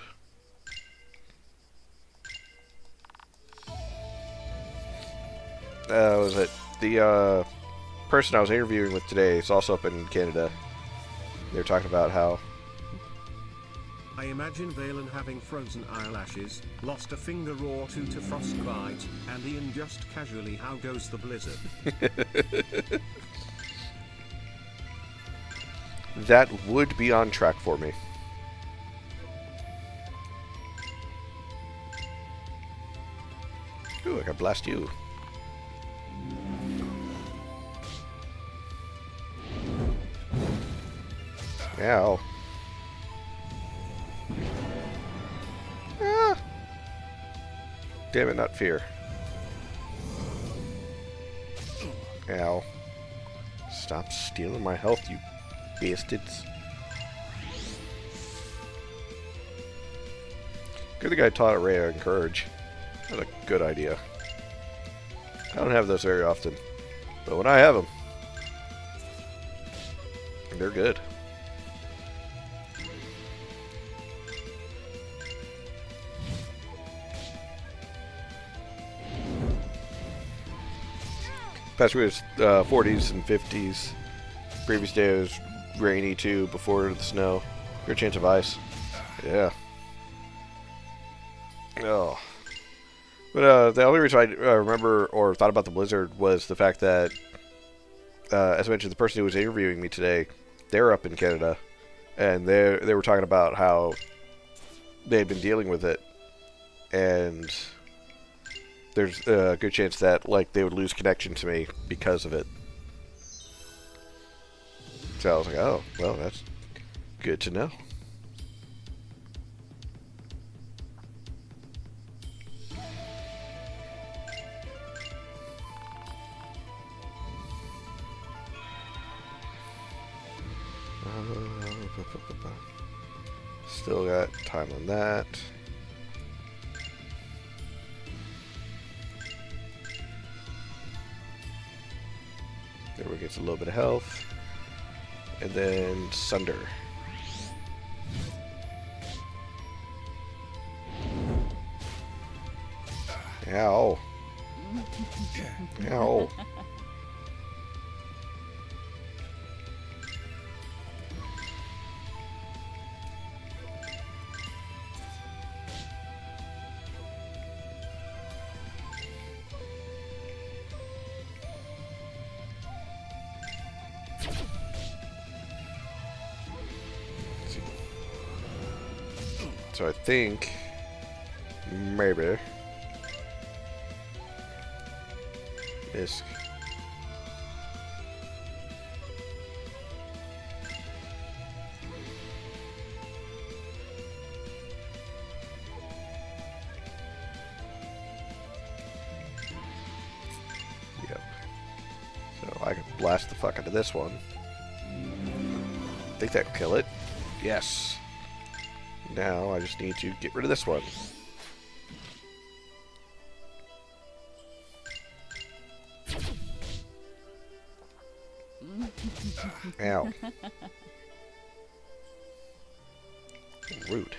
Was it the person I was interviewing with today is also up in Canada. They were talking about how... I imagine Valen having frozen eyelashes, lost a finger or two to frostbite, and Ian just casually how goes the blizzard. That would be on track for me. Ooh, I can blast you. Ow. Ah. Damn it, not fear. Ow. Stop stealing my health, you bastards. Good the guy taught Ray to encourage. That's a good idea. I don't have those very often. But when I have them, they're good. Past week was 40s and 50s. Previous day was rainy too, before the snow. Good chance of ice. Yeah. Oh. But the only reason I remember or thought about the blizzard was the fact that, as I mentioned, the person who was interviewing me today, they're up in Canada, and they were talking about how they had been dealing with it, and there's a good chance that like they would lose connection to me because of it. So I was like, oh, well, that's good to know. Still got time on that. Everyone gets a little bit of health. And then Sunder. Ow. Ow. So I think maybe Misk. Yep. So I can blast the fuck out of this one. Think that'll kill it. Yes. Now I just need to get rid of this one. Ow. Rude.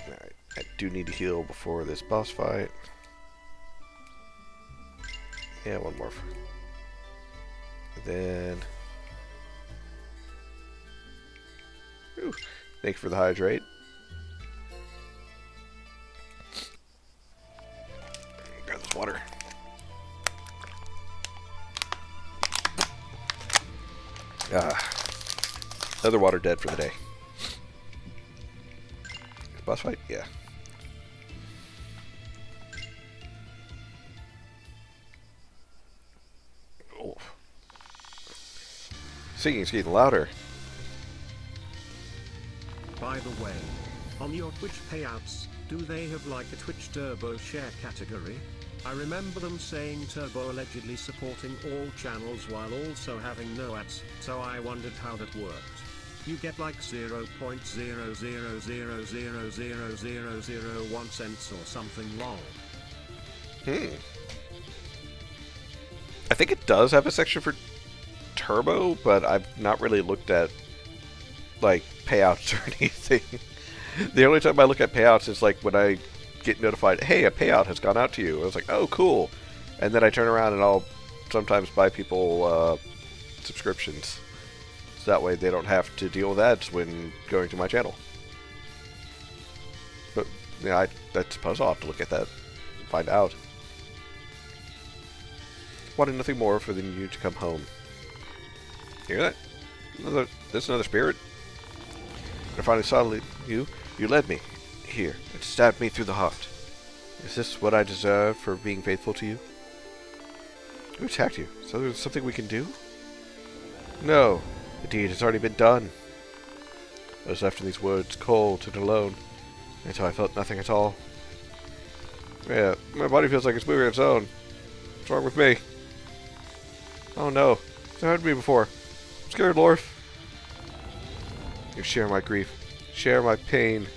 Alright, I do need to heal before this boss fight. Yeah, one more. Then, ooh, thank you for the hydrate. Grab this water. Another water dead for the day. Boss fight? Yeah. Oh. Singing's getting louder. By the way, on your Twitch payouts, do they have like a Twitch Turbo share category? I remember them saying Turbo allegedly supporting all channels while also having no ads, so I wondered how that worked. You get like 0.000000001 cents or something long. I think it does have a section for Turbo, but I've not really looked at like payouts or anything. The only time I look at payouts is like when I get notified, hey, a payout has gone out to you. I was like, oh, cool. And then I turn around and I'll sometimes buy people subscriptions. So that way they don't have to deal with ads when going to my channel. But, yeah, I suppose I'll have to look at that and find out. Wanted nothing more for than you to come home. Hear that? There's another spirit. When I finally saw you, you led me here and stabbed me through the heart. Is this what I deserve for being faithful to you? Who attacked you? So there's something we can do? No. The deed has already been done. I was left in these woods, cold and alone, until I felt nothing at all. Yeah, my body feels like it's moving on its own. What's wrong with me? Oh no, it's happened to me before. I'm scared, Lorf. You share my grief, share my pain.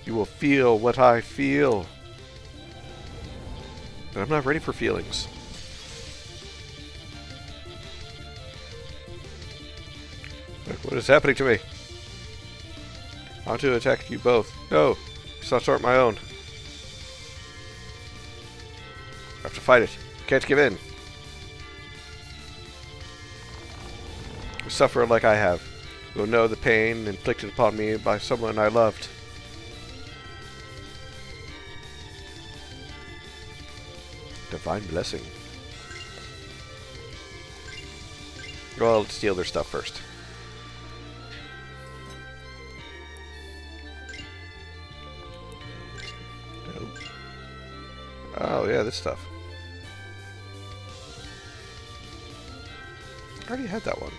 You will feel what I feel. But I'm not ready for feelings. What is happening to me? I want to attack you both. No, it's not start my own. I have to fight it. Can't give in. Suffer like I have. will know the pain inflicted upon me by someone I loved. Divine blessing. Well, let's steal their stuff first. Nope. Oh, yeah, this stuff. I already had that one.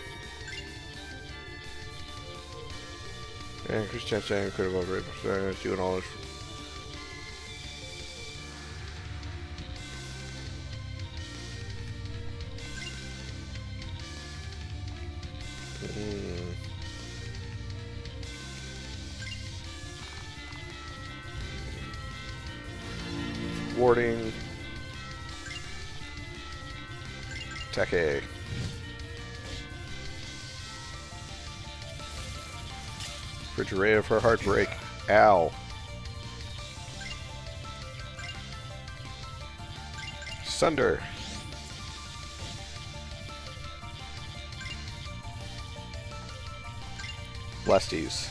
And Christian saying critical rate doing all this. Warding. Attack A. Refrigerator for heartbreak. Ow. Sunder. Blasties.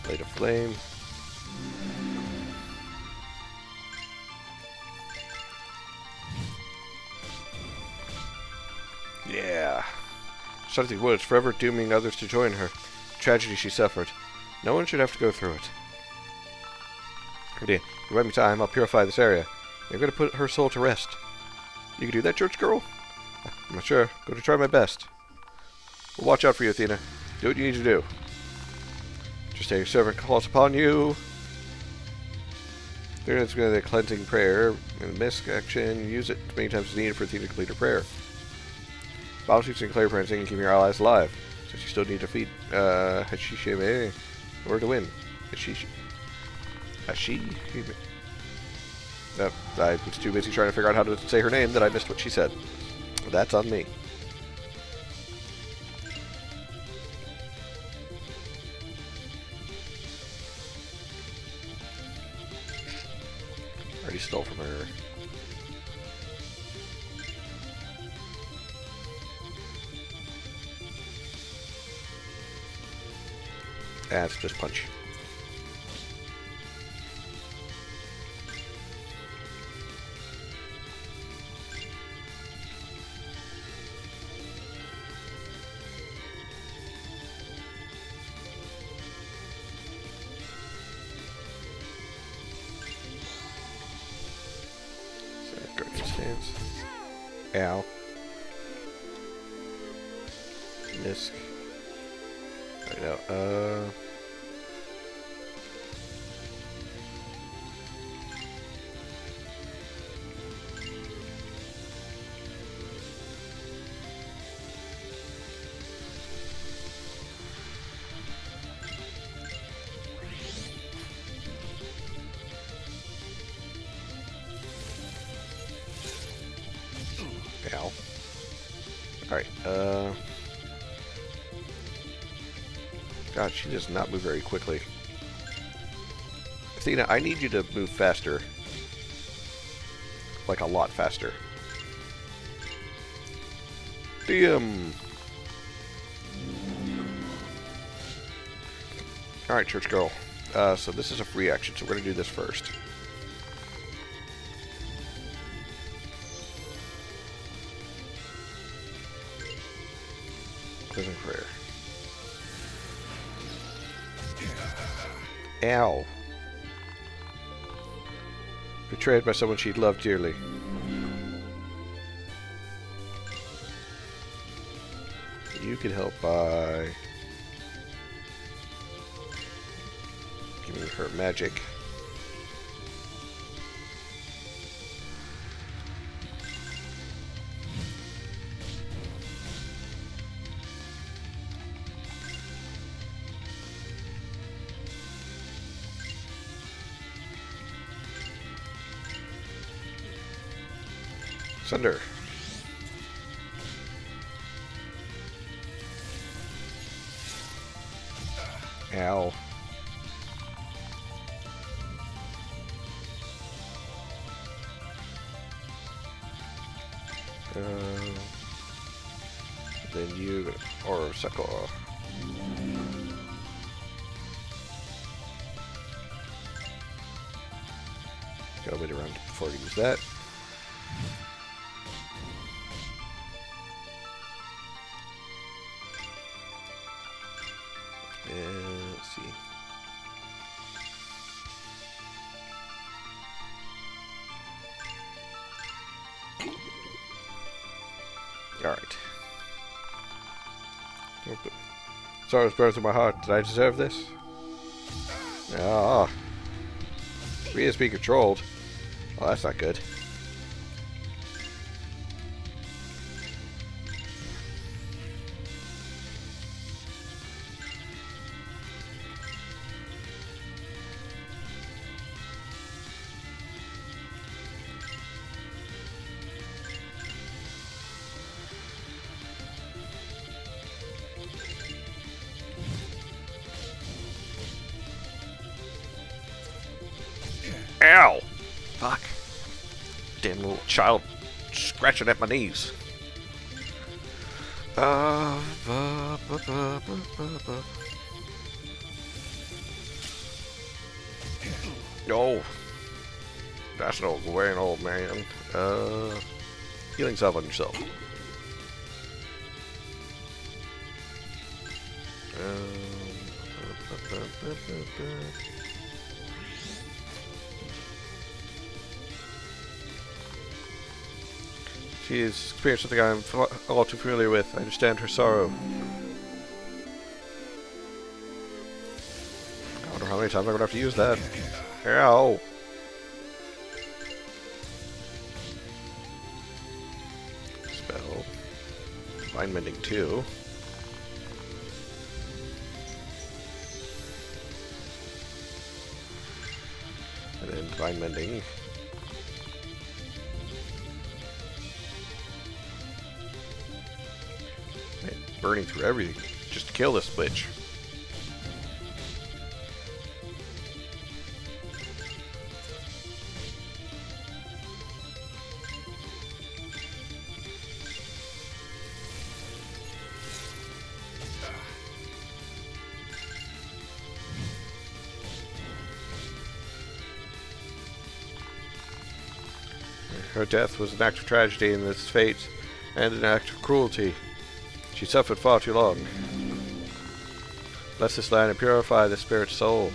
Blade of Flame. Yeah. Shut these woods, forever dooming others to join her. Tragedy she suffered. No one should have to go through it. If you buy me time, I'll purify this area. You're going to put her soul to rest. You can do that, church girl? I'm not sure. Going to try my best. We'll watch out for you, Athena. Do what you need to do. Just as your servant calls upon you. Athena's going to the cleansing prayer. In the mist action, use it as many times as needed for Athena to complete her prayer. Battlesuits and clear prancing and keeping your allies alive. Since you still need to defeat Hashishime in order to win. Hashi. I was too busy trying to figure out how to say her name that I missed what she said. That's on me. Already stole from her. It's just punch. Stance. Ow. Misc. Right now, Ow. Alright, God, she does not move very quickly. Athena, I need you to move faster. Like a lot faster. Damn! Alright, church girl. So this is a free action, so we're gonna do this first. Closing prayer. Ow. Betrayed by someone she'd loved dearly. You can help by giving her magic. Sunder. Ow. Sakura. Gotta wait around before I use that. And let's see. Alright. Sorrow's burns in my heart. Did I deserve this? Ah. We is being controlled. Oh, that's not good. Ow! Fuck. Damn little child scratching at my knees. No. That's no way, old man. Healing salve on yourself. She has experienced something I'm all too familiar with. I understand her sorrow. I wonder how many times I'm going to have to use that. Ow! Spell. Divine Mending 2. And then Divine Mending. Burning through everything just to kill this bitch. Her death was an act of tragedy in this fate and an act of cruelty. She suffered far too long. Bless this land and purify the spirit's soul.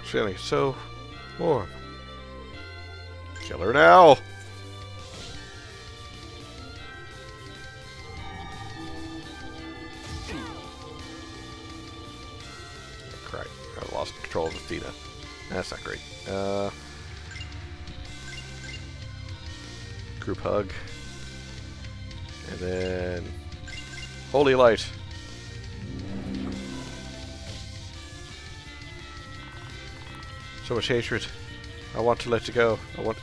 It's feeling so warm. Kill her now! Crap, I lost control of Athena. That's not great. Group hug. And then Holy Light. So much hatred. I want to let it go. I want...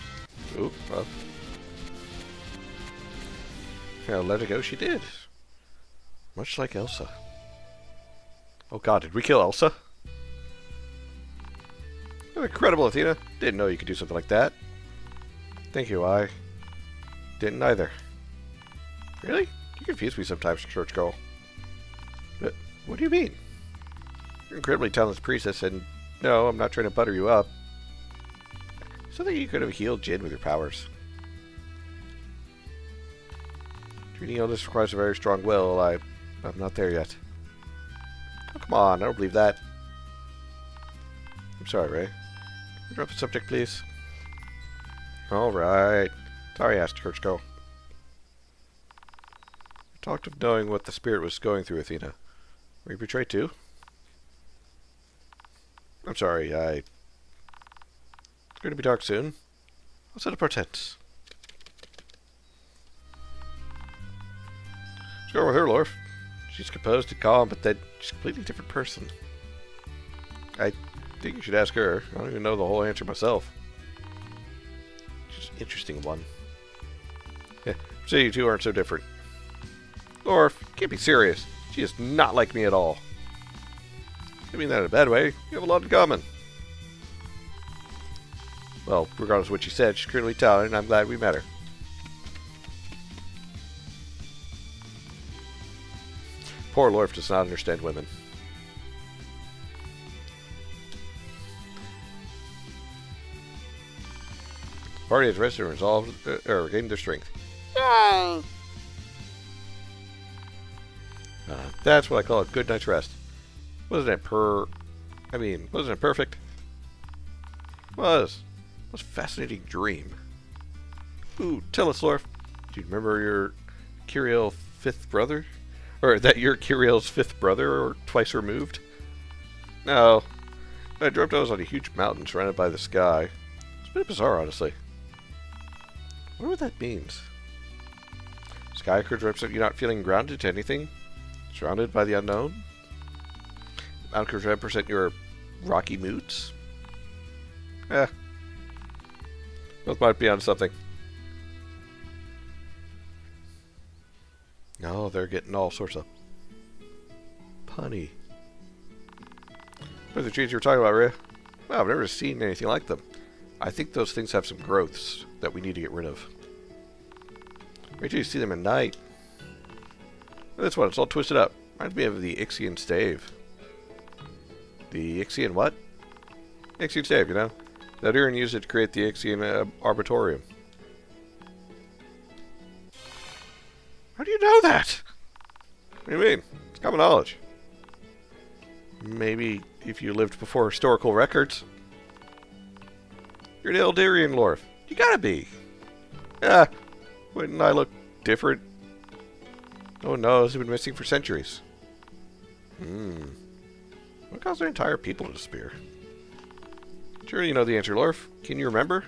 Oop. Well. Yeah, let it go she did. Much like Elsa. Oh god, did we kill Elsa? Oh, incredible, Athena. Didn't know you could do something like that. Thank you, I didn't either. Really? You confuse me sometimes, church girl. But what do you mean? You're an incredibly talented priestess, and no, I'm not trying to butter you up. Something you could have healed Jin with your powers. Treating illness requires a very strong will. I'm not there yet. Oh, come on, I don't believe that. I'm sorry, Ray. Can you drop the subject, please? Alright. Sorry, I asked Church Girl. You talked of knowing what the spirit was going through, Athena. Were you betrayed too? I'm sorry, it's going to be dark soon. I'll set up our tents. Let's go with her, Lorf. She's composed and calm, but then she's a completely different person. I think you should ask her. I don't even know the whole answer myself. She's an interesting one. Yeah, so you two aren't so different. Lorf, can't be serious. She is not like me at all. I mean that in a bad way. You have a lot in common. Well, regardless of what she said, she's clearly talented, and I'm glad we met her. Poor Lorf does not understand women. The party has rested and resolved, regained their strength. Yay! That's what I call a good night's rest. Wasn't it wasn't it perfect? Was a fascinating dream. Ooh, tell us, Lorf. Do you remember your Kiriel fifth brother? Or that you're Kiriel's fifth brother, or twice removed? No. I dreamt I was on a huge mountain surrounded by the sky. It's a bit bizarre, honestly. I wonder what that means. Sky could represent you not feeling grounded to anything. Surrounded by the unknown. Mountain could represent your rocky moods. Both might be on something. Oh, they're getting all sorts of punny. What are the trees you were talking about, Rhea? Well, I've never seen anything like them. I think those things have some growths that we need to get rid of. Wait till you see them at night. This one, it's all twisted up. Reminds me of the Ixian stave. The Ixian what? Ixian stave, you know? That Urin used it to create the Ixian Arbitorium. How do you know that? What do you mean? It's common knowledge. Maybe if you lived before historical records. You're an Eldarian, Lorf. You gotta be. Yeah. Wouldn't I look different? Oh no, it's been missing for centuries. What caused an entire people to disappear? Surely you know the answer, Lorf. Can you remember?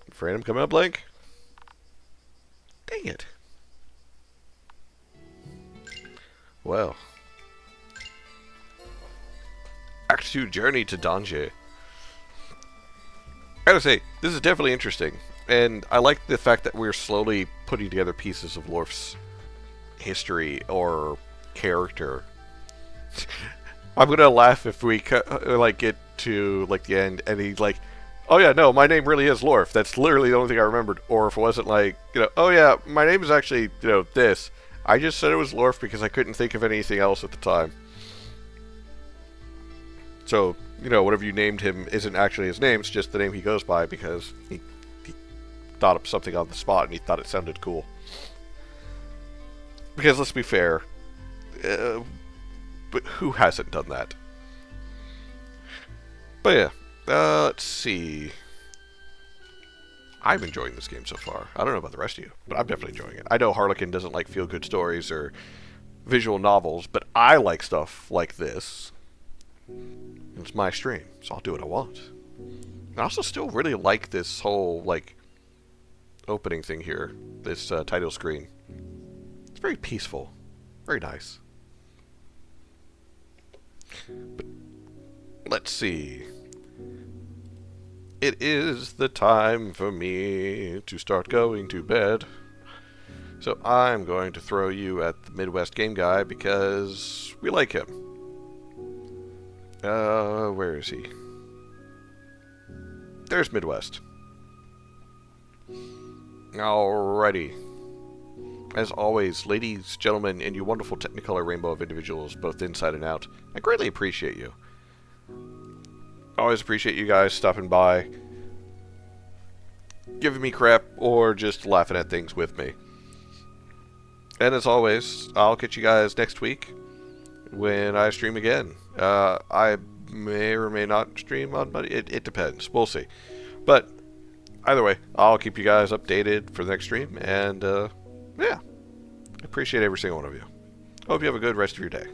Afraid I'm coming up blank? Dang it. Well. Act 2 Journey to Danje. I gotta say, this is definitely interesting. And I like the fact that we're slowly putting together pieces of Lorf's history or character. I'm gonna laugh if we get to the end and he's like, oh yeah, no, my name really is Lorf. That's literally the only thing I remembered. Or if it wasn't oh yeah, my name is actually, this. I just said it was Lorf because I couldn't think of anything else at the time. So, whatever you named him isn't actually his name, it's just the name he goes by because he thought up something on the spot and he thought it sounded cool. Because let's be fair, but who hasn't done that? But yeah, let's see. I'm enjoying this game so far. I don't know about the rest of you, but I'm definitely enjoying it. I know Harlequin doesn't like feel-good stories or visual novels, but I like stuff like this. It's my stream, so I'll do what I want. I also still really like this whole, opening thing here. This title screen. It's very peaceful. Very nice. But let's see. It is the time for me to start going to bed. So I'm going to throw you at the Midwest Game Guy because we like him. Where is he? There's Midwest. Alrighty. As always, ladies, gentlemen, and you wonderful Technicolor rainbow of individuals, both inside and out, I greatly appreciate you. Always appreciate you guys stopping by, giving me crap, or just laughing at things with me. And as always, I'll catch you guys next week when I stream again. I may or may not stream on Monday. It depends. We'll see. But either way, I'll keep you guys updated for the next stream. And yeah, I appreciate every single one of you. Hope you have a good rest of your day.